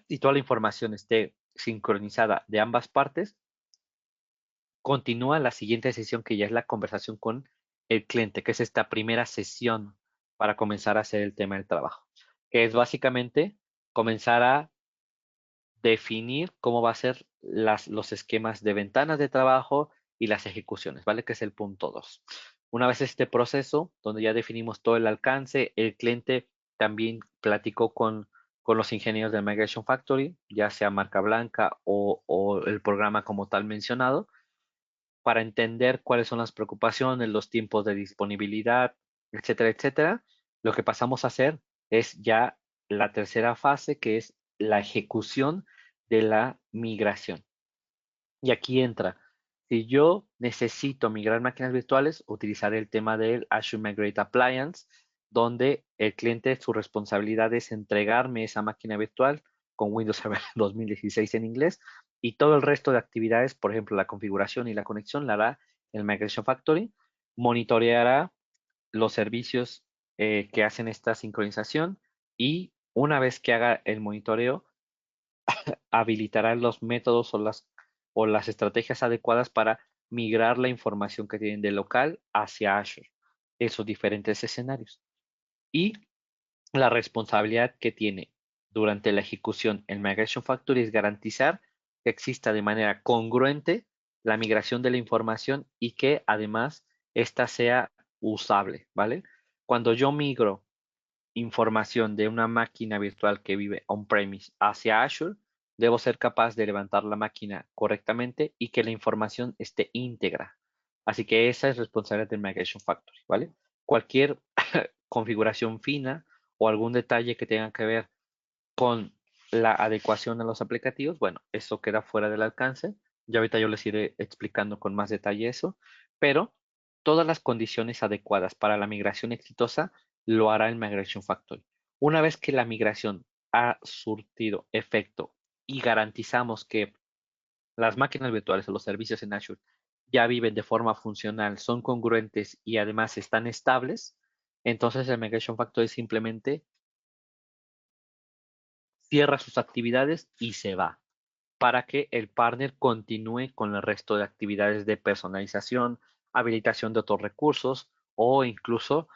y toda la información esté sincronizada de ambas partes, continúa la siguiente sesión que ya es la conversación con el cliente, que es esta primera sesión para comenzar a hacer el tema del trabajo, que es básicamente comenzar a definir cómo va a ser los esquemas de ventanas de trabajo y las ejecuciones, ¿vale? Que es el punto 2. Una vez este proceso, donde ya definimos todo el alcance, el cliente también platicó con los ingenieros de Migration Factory, ya sea marca blanca o el programa como tal mencionado, para entender cuáles son las preocupaciones, los tiempos de disponibilidad, etcétera, etcétera. Lo que pasamos a hacer es ya la tercera fase, que es la ejecución de la migración. Y aquí entra, si yo necesito migrar máquinas virtuales, utilizaré el tema del Azure Migrate Appliance, donde el cliente, su responsabilidad es entregarme esa máquina virtual con Windows Server 2016 en inglés, y todo el resto de actividades, por ejemplo, la configuración y la conexión, la hará el Migration Factory, monitoreará los servicios que hacen esta sincronización y una vez que haga el monitoreo, habilitará los métodos o las estrategias adecuadas para migrar la información que tienen de local hacia Azure, esos diferentes escenarios. Y la responsabilidad que tiene durante la ejecución el Migration Factory es garantizar que exista de manera congruente la migración de la información y que además ésta sea usable, ¿vale? Cuando yo migro información de una máquina virtual que vive on-premise hacia Azure, debo ser capaz de levantar la máquina correctamente y que la información esté íntegra. Así que esa es responsabilidad del Migration Factory, ¿vale? Cualquier configuración fina o algún detalle que tenga que ver con la adecuación a los aplicativos, bueno, eso queda fuera del alcance. Ya ahorita yo les iré explicando con más detalle eso, pero todas las condiciones adecuadas para la migración exitosa lo hará el Migration Factory. Una vez que la migración ha surtido efecto y garantizamos que las máquinas virtuales o los servicios en Azure ya viven de forma funcional, son congruentes y además están estables, entonces el Migration Factory simplemente cierra sus actividades y se va para que el partner continúe con el resto de actividades de personalización, habilitación de otros recursos o incluso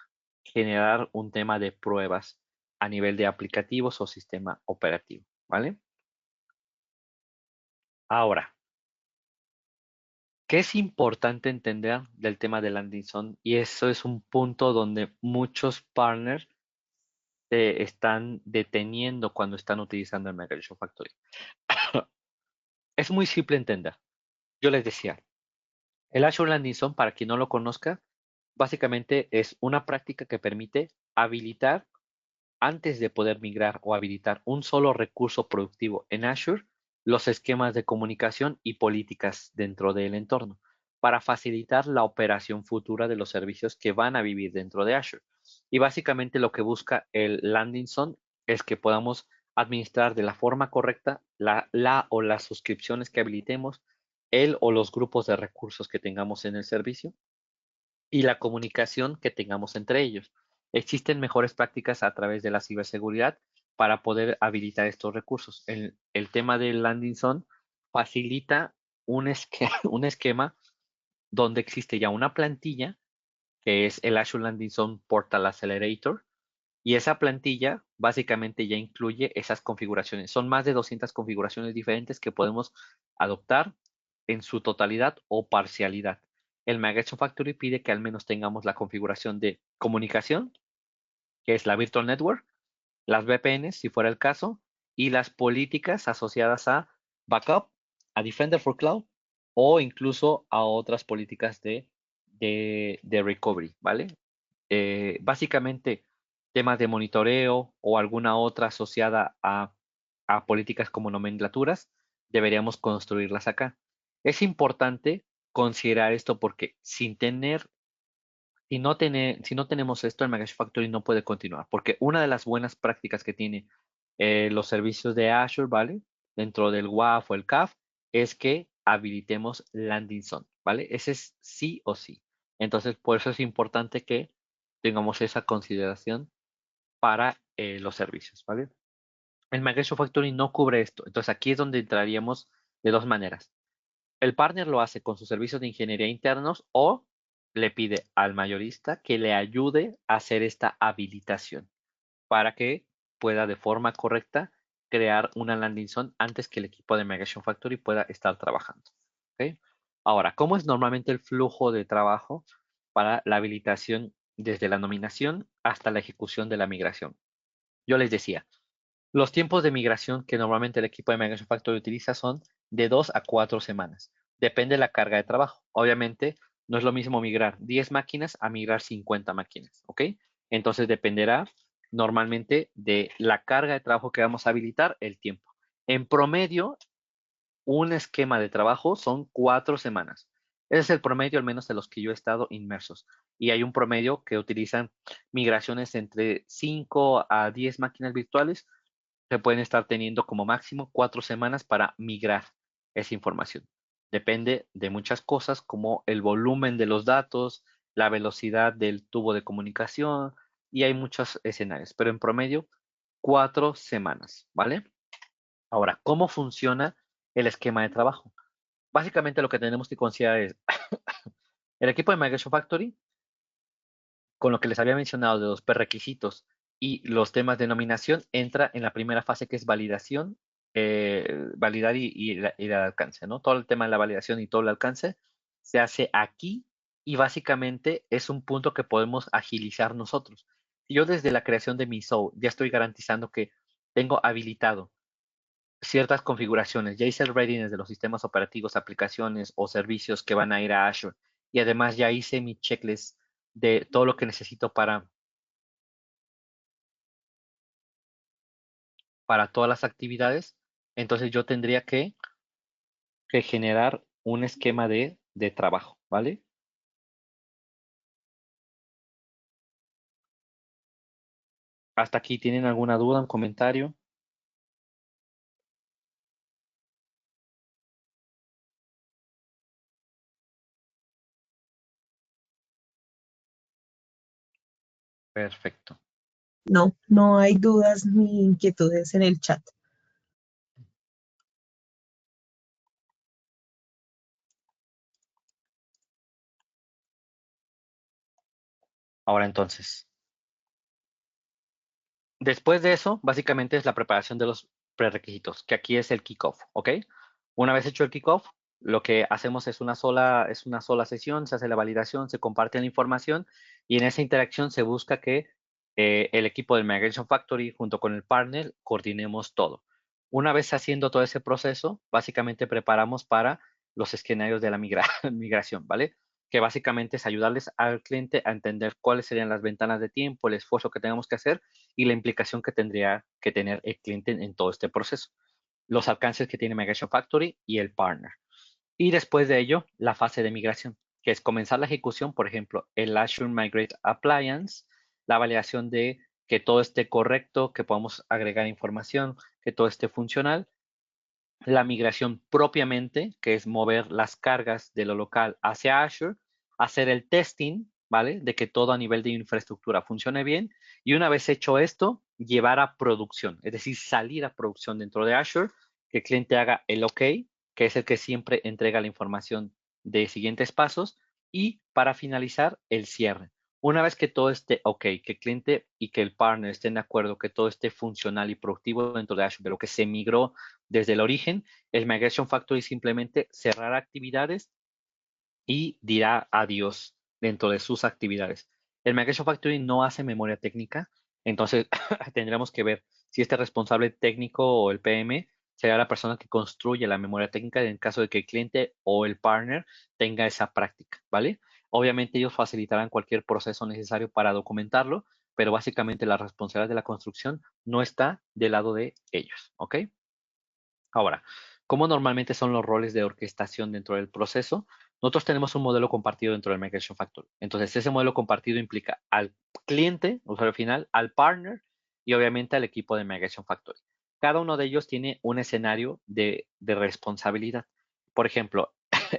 generar un tema de pruebas a nivel de aplicativos o sistema operativo, ¿vale? Ahora, ¿qué es importante entender del tema de landing zone? Y eso es un punto donde muchos partners se están deteniendo cuando están utilizando el Migration Factory. Es muy simple entender. Yo les decía, el Azure Landing Zone, para quien no lo conozca, básicamente es una práctica que permite habilitar, antes de poder migrar o habilitar un solo recurso productivo en Azure, los esquemas de comunicación y políticas dentro del entorno, para facilitar la operación futura de los servicios que van a vivir dentro de Azure. Y básicamente lo que busca el Landing Zone es que podamos administrar de la forma correcta la o las suscripciones que habilitemos, el o los grupos de recursos que tengamos en el servicio y la comunicación que tengamos entre ellos. Existen mejores prácticas a través de la ciberseguridad para poder habilitar estos recursos. El tema del landing zone facilita un esquema donde existe ya una plantilla que es el Azure Landing Zone Portal Accelerator, y esa plantilla básicamente ya incluye esas configuraciones. Son más de 200 configuraciones diferentes que podemos adoptar en su totalidad o parcialidad. El Migration Factory pide que al menos tengamos la configuración de comunicación, que es la Virtual Network, las VPNs, si fuera el caso, y las políticas asociadas a backup, a Defender for Cloud o incluso a otras políticas de recovery, ¿vale? Básicamente, temas de monitoreo o alguna otra asociada a políticas como nomenclaturas, deberíamos construirlas acá. Es importante considerar esto porque si no tenemos esto, el Migration Factory no puede continuar, porque una de las buenas prácticas que tiene los servicios de Azure, ¿vale? Dentro del WAF o el CAF, es que habilitemos Landing Zone, ¿vale? Ese es sí o sí. Entonces, por eso es importante que tengamos esa consideración para los servicios, ¿vale? El Migration Factory no cubre esto. Entonces, aquí es donde entraríamos de dos maneras. El partner lo hace con sus servicios de ingeniería internos o le pide al mayorista que le ayude a hacer esta habilitación para que pueda de forma correcta crear una landing zone antes que el equipo de Migration Factory pueda estar trabajando. ¿Ok? Ahora, ¿cómo es normalmente el flujo de trabajo para la habilitación desde la nominación hasta la ejecución de la migración? Yo les decía, los tiempos de migración que normalmente el equipo de Migration Factory utiliza son de 2 a 4 semanas. Depende de la carga de trabajo. Obviamente, no es lo mismo migrar 10 máquinas a migrar 50 máquinas, ¿ok? Entonces dependerá normalmente de la carga de trabajo que vamos a habilitar, el tiempo. En promedio, un esquema de trabajo son 4 semanas. Ese es el promedio, al menos de los que yo he estado inmersos. Y hay un promedio que utilizan migraciones entre 5 a 10 máquinas virtuales se pueden estar teniendo como máximo 4 semanas para migrar esa información. Depende de muchas cosas como el volumen de los datos, la velocidad del tubo de comunicación y hay muchos escenarios, pero en promedio 4 semanas, ¿vale? Ahora, ¿cómo funciona el esquema de trabajo? Básicamente lo que tenemos que considerar es el equipo de Migration Factory, con lo que les había mencionado de los prerequisitos y los temas de nominación, entra en la primera fase que es validación, validar y el alcance, ¿no? Todo el tema de la validación y todo el alcance se hace aquí y básicamente es un punto que podemos agilizar nosotros. Si yo desde la creación de mi SOW ya estoy garantizando que tengo habilitado ciertas configuraciones, ya hice el readiness de los sistemas operativos, aplicaciones o servicios que van a ir a Azure y además ya hice mi checklist de todo lo que necesito para todas las actividades, entonces yo tendría que generar un esquema de trabajo, ¿vale? Hasta aquí, ¿tienen alguna duda, un comentario? Perfecto. No, no hay dudas ni inquietudes en el chat. Ahora entonces, después de eso, básicamente es la preparación de los prerequisitos, que aquí es el kickoff, ¿ok? Una vez hecho el kickoff, lo que hacemos es una sola sesión, se hace la validación, se comparte la información y en esa interacción se busca que el equipo del Migration Factory junto con el partner coordinemos todo. Una vez haciendo todo ese proceso, básicamente preparamos para los escenarios de la migración, ¿vale? Que básicamente es ayudarles al cliente a entender cuáles serían las ventanas de tiempo, el esfuerzo que tenemos que hacer y la implicación que tendría que tener el cliente en todo este proceso. Los alcances que tiene Migration Factory y el partner. Y después de ello, la fase de migración, que es comenzar la ejecución, por ejemplo, el Azure Migrate Appliance, la validación de que todo esté correcto, que podamos agregar información, que todo esté funcional, la migración propiamente, que es mover las cargas de lo local hacia Azure, hacer el testing, ¿vale? De que todo a nivel de infraestructura funcione bien. Y una vez hecho esto, llevar a producción, es decir, salir a producción dentro de Azure, que el cliente haga el OK, que es el que siempre entrega la información de siguientes pasos. Y para finalizar, el cierre. Una vez que todo esté OK, que el cliente y que el partner estén de acuerdo, que todo esté funcional y productivo dentro de Azure, de lo que se migró desde el origen, el Migration Factory simplemente cerrará actividades y dirá adiós dentro de sus actividades. El Migration Factory no hace memoria técnica, entonces tendremos que ver si este responsable técnico o el PM será la persona que construye la memoria técnica en caso de que el cliente o el partner tenga esa práctica, ¿vale? Obviamente ellos facilitarán cualquier proceso necesario para documentarlo, pero básicamente la responsabilidad de la construcción no está del lado de ellos, ¿ok? Ahora, ¿cómo normalmente son los roles de orquestación dentro del proceso? Nosotros tenemos un modelo compartido dentro del Migration Factory. Entonces, ese modelo compartido implica al cliente, usuario final, al partner y obviamente al equipo de Migration Factory. Cada uno de ellos tiene un escenario de responsabilidad. Por ejemplo,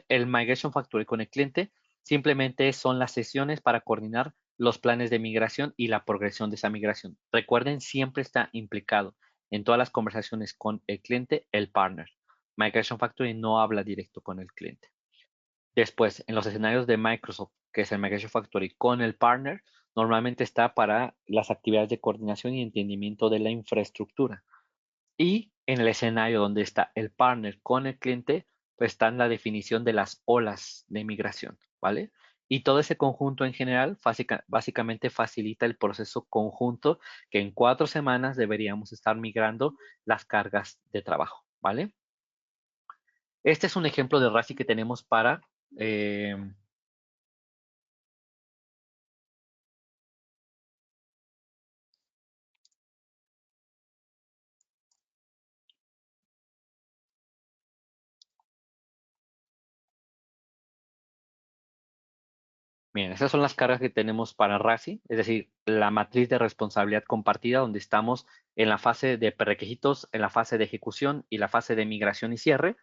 el Migration Factory con el cliente simplemente son las sesiones para coordinar los planes de migración y la progresión de esa migración. Recuerden, siempre está implicado en todas las conversaciones con el cliente, el partner. Migration Factory no habla directo con el cliente. Después, en los escenarios de Microsoft, que es el Migration Factory con el partner, normalmente está para las actividades de coordinación y entendimiento de la infraestructura. Y en el escenario donde está el partner con el cliente, pues está en la definición de las olas de migración, ¿vale? Y todo ese conjunto en general básicamente facilita el proceso conjunto que en 4 semanas deberíamos estar migrando las cargas de trabajo, ¿vale? Este es un ejemplo de RASI que tenemos para eh, Bien, esas son las cargas que tenemos para RASI, es decir, la matriz de responsabilidad compartida, donde estamos en la fase de prerequisitos, en la fase de ejecución y la fase de migración y cierre.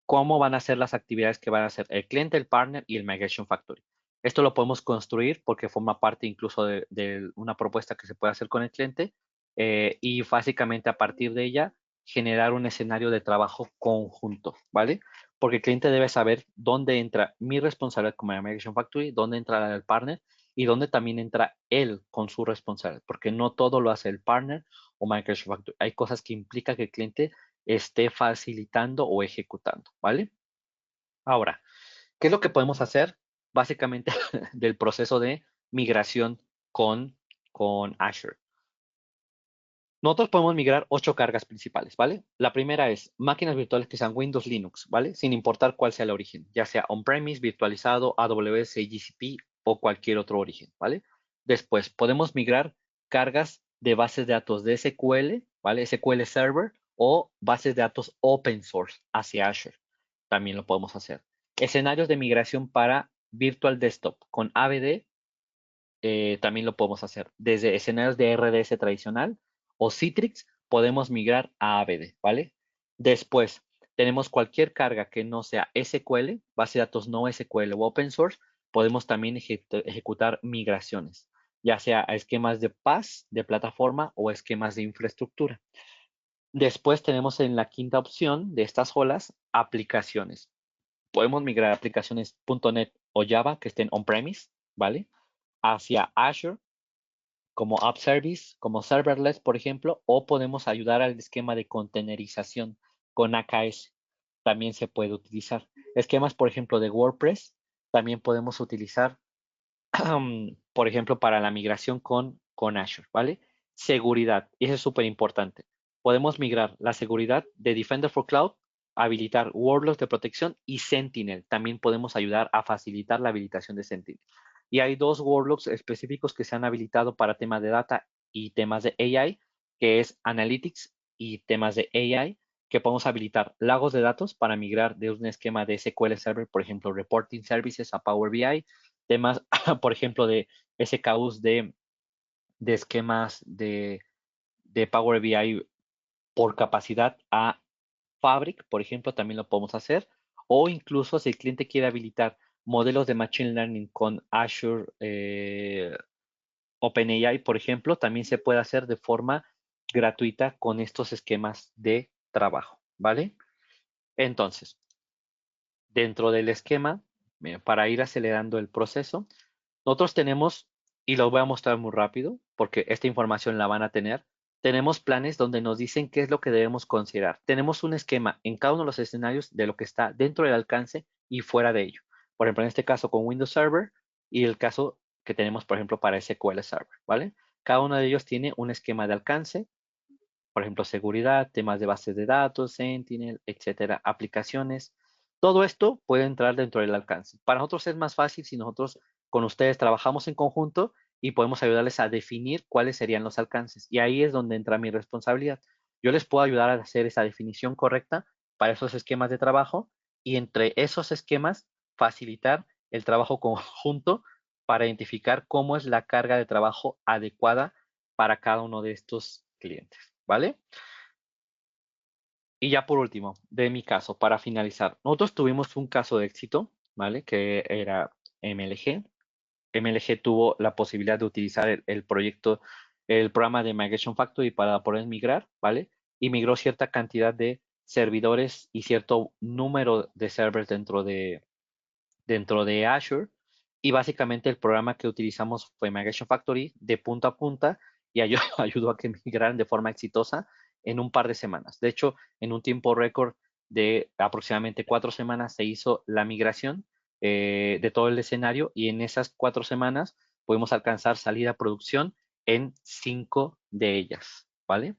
¿Cómo van a ser las actividades que van a hacer el cliente, el partner y el Migration Factory? Esto lo podemos construir porque forma parte incluso de una propuesta que se puede hacer con el cliente, y básicamente a partir de ella generar un escenario de trabajo conjunto, ¿vale? Porque el cliente debe saber dónde entra mi responsabilidad como Migration Factory, dónde entra la del partner y dónde también entra él con su responsabilidad, porque no todo lo hace el partner o Migration Factory. Hay cosas que implica que el cliente esté facilitando o ejecutando, ¿vale? Ahora, ¿qué es lo que podemos hacer básicamente del proceso de migración con, con Azure? Nosotros podemos migrar 8 cargas principales, ¿vale? La primera es máquinas virtuales que sean Windows, Linux, ¿vale? Sin importar cuál sea el origen, ya sea on-premise, virtualizado, AWS, GCP o cualquier otro origen, ¿vale? Después, podemos migrar cargas de bases de datos de SQL, ¿vale? SQL Server o bases de datos open source hacia Azure. También lo podemos hacer. Escenarios de migración para Virtual Desktop con AVD, también lo podemos hacer. Desde escenarios de RDS tradicional o Citrix, podemos migrar a AVD, ¿vale? Después, tenemos cualquier carga que no sea SQL, base de datos no SQL o open source, podemos también ejecutar migraciones, ya sea a esquemas de PaaS, de plataforma o esquemas de infraestructura. Después tenemos en la quinta opción de estas olas, aplicaciones. Podemos migrar aplicaciones .NET o Java que estén on-premise, ¿vale? Hacia Azure como App Service, como Serverless, por ejemplo, o podemos ayudar al esquema de containerización con AKS. También se puede utilizar. Esquemas, por ejemplo, de WordPress, también podemos utilizar, por ejemplo, para la migración con Azure, ¿vale? Seguridad, y eso es súper importante. Podemos migrar la seguridad de Defender for Cloud, habilitar workloads de protección y Sentinel. También podemos ayudar a facilitar la habilitación de Sentinel. Y hay 2 workloads específicos que se han habilitado para temas de data y temas de AI, que es Analytics y temas de AI, que podemos habilitar lagos de datos para migrar de un esquema de SQL Server, por ejemplo, Reporting Services a Power BI, temas, por ejemplo, de SKUs de esquemas de Power BI por capacidad a Fabric, por ejemplo, también lo podemos hacer. O incluso si el cliente quiere habilitar modelos de Machine Learning con Azure OpenAI, por ejemplo, también se puede hacer de forma gratuita con estos esquemas de trabajo, ¿vale? Entonces, dentro del esquema, para ir acelerando el proceso, nosotros tenemos, y lo voy a mostrar muy rápido, porque esta información la van a tener, tenemos planes donde nos dicen qué es lo que debemos considerar. Tenemos un esquema en cada uno de los escenarios de lo que está dentro del alcance y fuera de ello. Por ejemplo, en este caso con Windows Server y el caso que tenemos, por ejemplo, para SQL Server, ¿vale? Cada uno de ellos tiene un esquema de alcance, por ejemplo, seguridad, temas de bases de datos, Sentinel, etcétera, aplicaciones. Todo esto puede entrar dentro del alcance. Para nosotros es más fácil si nosotros con ustedes trabajamos en conjunto y podemos ayudarles a definir cuáles serían los alcances. Y ahí es donde entra mi responsabilidad. Yo les puedo ayudar a hacer esa definición correcta para esos esquemas de trabajo y entre esos esquemas facilitar el trabajo conjunto para identificar cómo es la carga de trabajo adecuada para cada uno de estos clientes, ¿vale? Y ya por último, de mi caso, para finalizar, nosotros tuvimos un caso de éxito, ¿vale? Que era MLG. MLG tuvo la posibilidad de utilizar el proyecto, el programa de Migration Factory para poder migrar, ¿vale? Y migró cierta cantidad de servidores y cierto número de servers dentro de Azure. Y básicamente el programa que utilizamos fue Migration Factory de punta a punta y ayudó a que migraran de forma exitosa en un par de semanas. De hecho, en un tiempo récord de aproximadamente 4 semanas se hizo la migración de todo el escenario y en esas 4 semanas pudimos alcanzar salida a producción en 5 de ellas, ¿vale?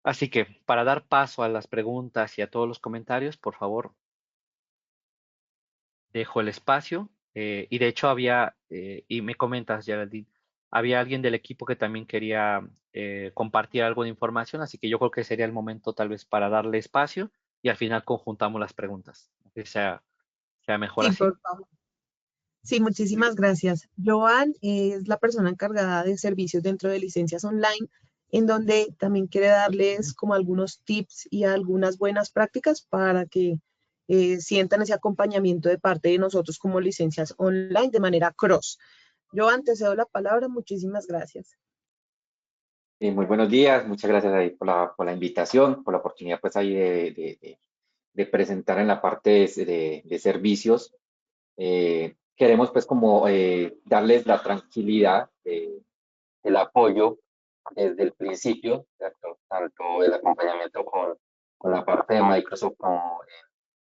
Así que para dar paso a las preguntas y a todos los comentarios, por favor, dejo el espacio. Y de hecho y me comentas, Geraldine, había alguien del equipo que también quería compartir algo de información, así que yo creo que sería el momento tal vez para darle espacio y al final conjuntamos las preguntas. Que sea mejor Sí, así. por favor. Sí, muchísimas gracias. Joan es la persona encargada de servicios dentro de licencias online, en donde también quiere darles como algunos tips y algunas buenas prácticas para que sientan ese acompañamiento de parte de nosotros como licencias online de manera cross. Joan, te cedo la palabra. Muchísimas gracias. Muy buenos días, muchas gracias ahí por la invitación, por la oportunidad pues ahí de presentar en la parte de servicios. Queremos pues como darles la tranquilidad, el apoyo desde el principio, ¿cierto? Tanto el acompañamiento con la parte de Microsoft como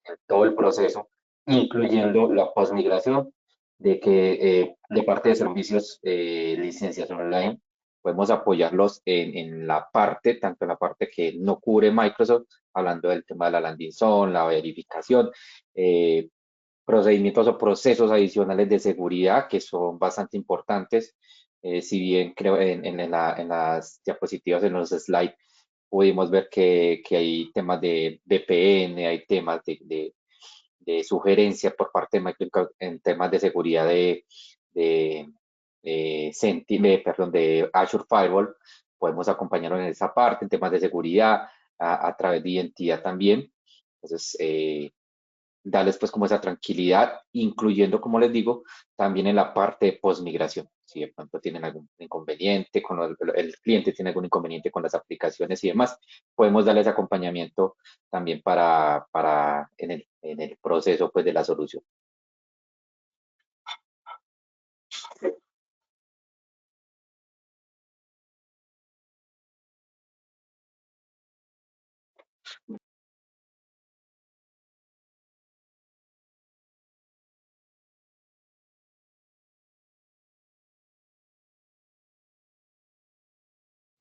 en todo el proceso, incluyendo la postmigración, de que de parte de servicios, licencias online, podemos apoyarlos en la parte, tanto en la parte que no cubre Microsoft, hablando del tema de la landing zone, la verificación, eh, procedimientos o procesos adicionales de seguridad que son bastante importantes. Si bien creo en las diapositivas, en los slides, pudimos ver que hay temas de VPN, hay temas de sugerencia por parte de Microsoft en temas de seguridad de, Sentinel, perdón, de Azure Firewall. Podemos acompañarlo en esa parte, en temas de seguridad, a través de identidad también. Entonces, darles pues como esa tranquilidad, incluyendo, como les digo, también en la parte de postmigración. Si de pronto tienen algún inconveniente con el cliente tiene algún inconveniente con las aplicaciones y demás, podemos darles acompañamiento también para en el proceso pues de la solución.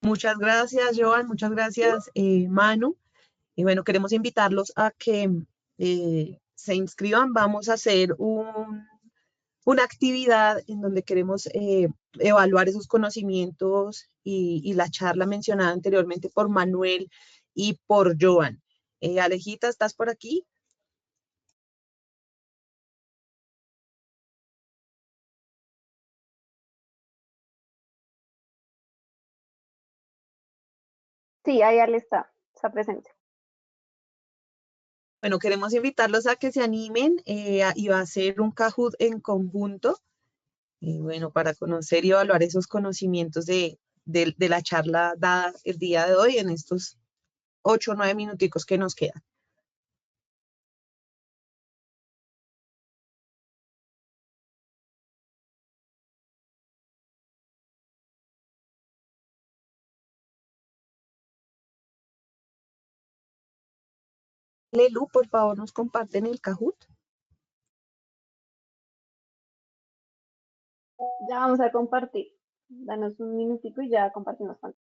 Muchas gracias, Joan. Muchas gracias, Manu. Y bueno, queremos invitarlos a que se inscriban. Vamos a hacer una actividad en donde queremos evaluar esos conocimientos y la charla mencionada anteriormente por Manuel y por Joan. Alejita, ¿estás por aquí? Sí, ahí Ale está presente. Bueno, queremos invitarlos a que se animen y va a ser un Kahoot en conjunto, bueno, para conocer y evaluar esos conocimientos de la charla dada el día de hoy en estos 8 o 9 minuticos que nos quedan. Lelu, por favor, nos comparten el Kahoot. Ya vamos a compartir. Danos un minutico y ya compartimos pantalla.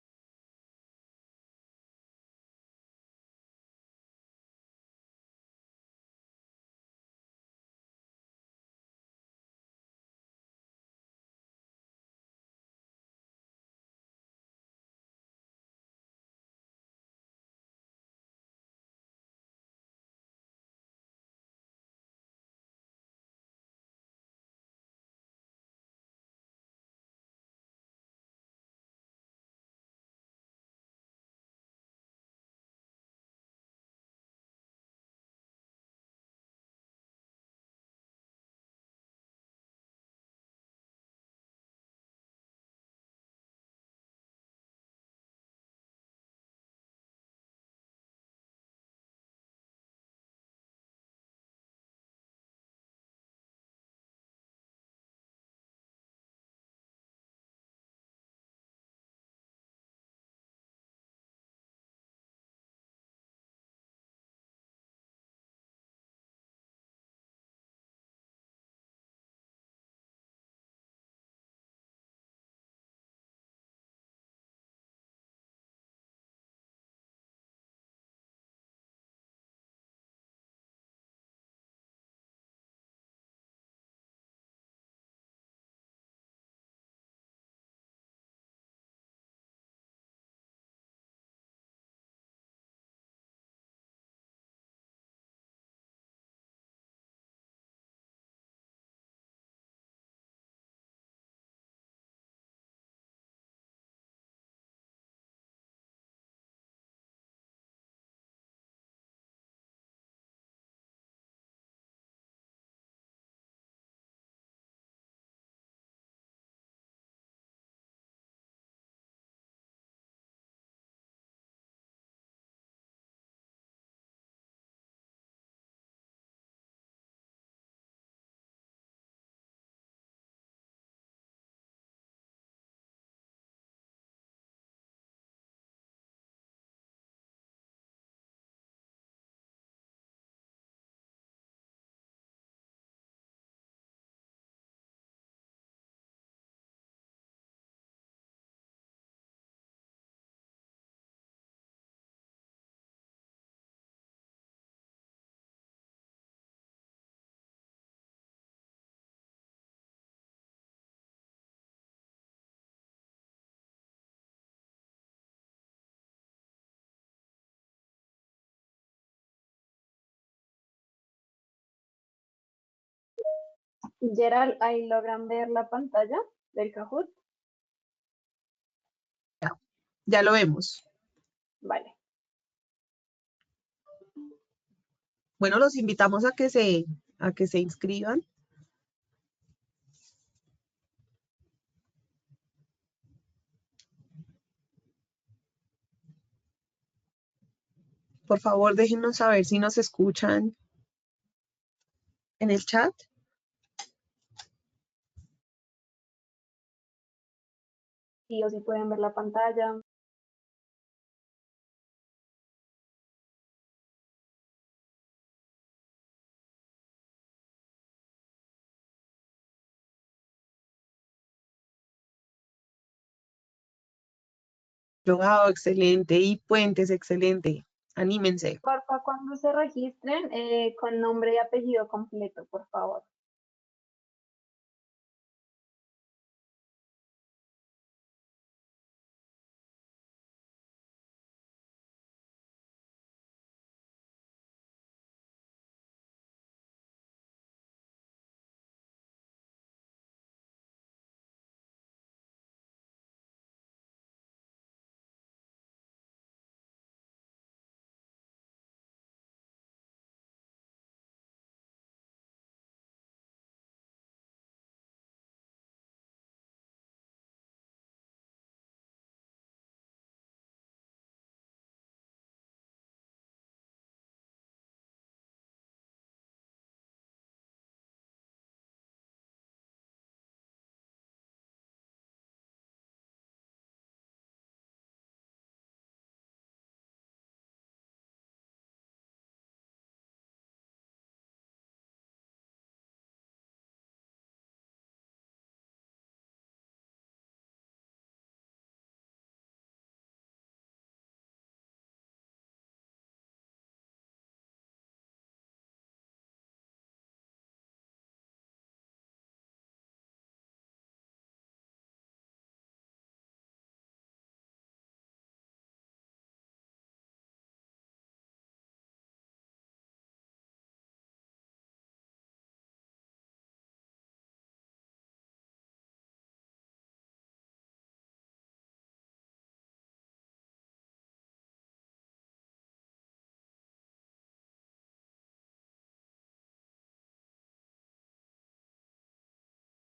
Gerald, ahí logran ver la pantalla del Kahoot. Ya lo vemos. Vale. Bueno, los invitamos a que se inscriban. Por favor, déjenos saber si nos escuchan en el chat. Sí o sí pueden ver la pantalla. Wow, excelente. Y Puentes, excelente. Anímense. Porfa, cuando se registren, con nombre y apellido completo, por favor.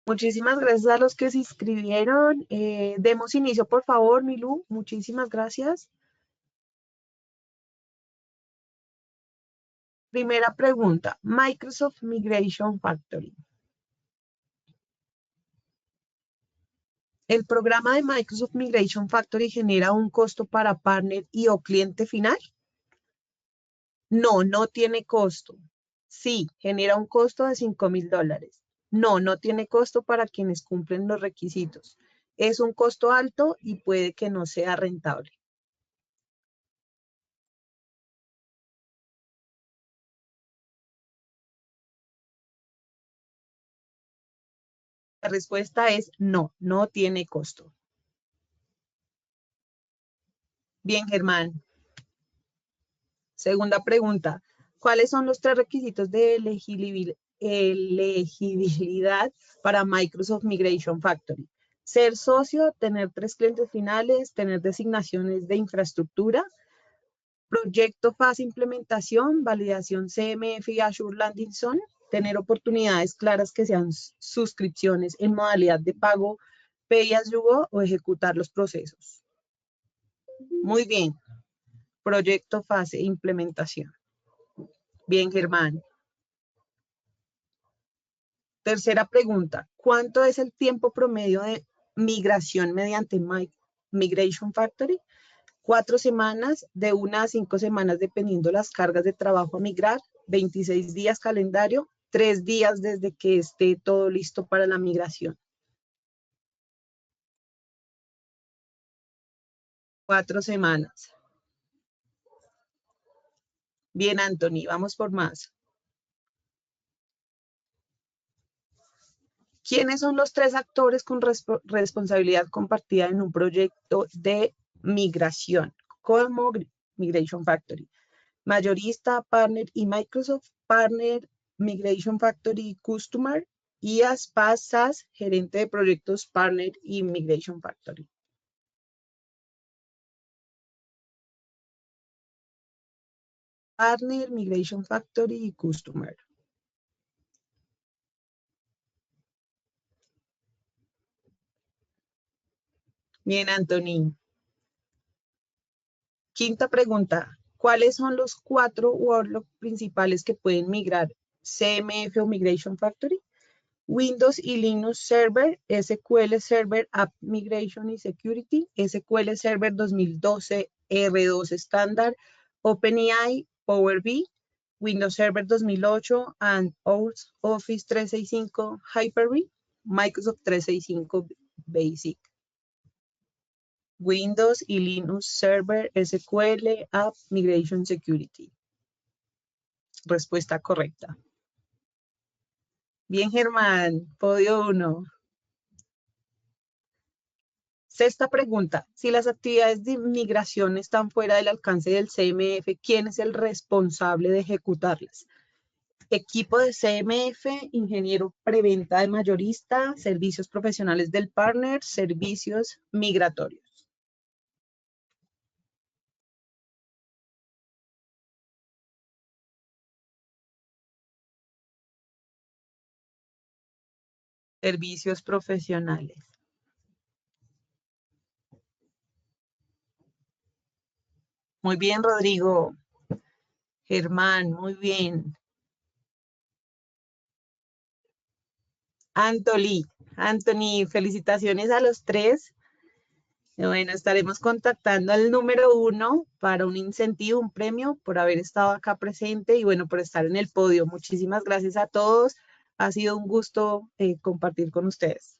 Muchísimas gracias a los que se inscribieron. Demos inicio, por favor, Milú. Muchísimas gracias. Primera pregunta, Microsoft Migration Factory. ¿El programa de Microsoft Migration Factory genera un costo para partner y o cliente final? No, no tiene costo. Sí, genera un costo de $5,000. No, no tiene costo para quienes cumplen los requisitos. Es un costo alto y puede que no sea rentable. La respuesta es no, no tiene costo. Bien, Germán. Segunda pregunta. ¿Cuáles son los 3 requisitos de elegibilidad para Microsoft Migration Factory? Ser socio, tener 3 clientes finales, tener designaciones de infraestructura, proyecto fase implementación, validación CMF y Azure Landing Zone, tener oportunidades claras que sean suscripciones en modalidad de pago, pay as you go o ejecutar los procesos. Muy bien. Proyecto fase implementación. Bien, Germán. Tercera pregunta. ¿Cuánto es el tiempo promedio de migración mediante Migration Factory? 4 semanas, de 1 a 5 semanas, dependiendo las cargas de trabajo a migrar, 26 días calendario, 3 días desde que esté todo listo para la migración. 4 semanas. Bien, Anthony, vamos por más. ¿Quiénes son los 3 actores con responsabilidad compartida en un proyecto de migración como Migration Factory? Mayorista, partner y Microsoft, partner, Migration Factory, Customer, Ias Pasas, gerente de proyectos Partner y Migration Factory. Partner, Migration Factory y Customer. Bien, Anthony. Quinta pregunta. ¿Cuáles son los 4 workloads principales que pueden migrar CMF o Migration Factory? Windows y Linux Server, SQL Server App Migration y Security, SQL Server 2012 R2 Standard, OpenAI, Power BI, Windows Server 2008 and Office 365 Hyper-V, Microsoft 365 Basic. Windows y Linux Server, SQL, App, Migration Security. Respuesta correcta. Bien, Germán, podio 1. Sexta pregunta. Si las actividades de migración están fuera del alcance del CMF, ¿quién es el responsable de ejecutarlas? Equipo de CMF, ingeniero preventa de mayorista, servicios profesionales del partner, servicios migratorios. Servicios profesionales. Muy bien, Rodrigo. Germán, muy bien. Anthony, felicitaciones a los 3. Bueno, estaremos contactando al número 1 para un incentivo, un premio por haber estado acá presente y bueno, por estar en el podio. Muchísimas gracias a todos. Ha sido un gusto compartir con ustedes.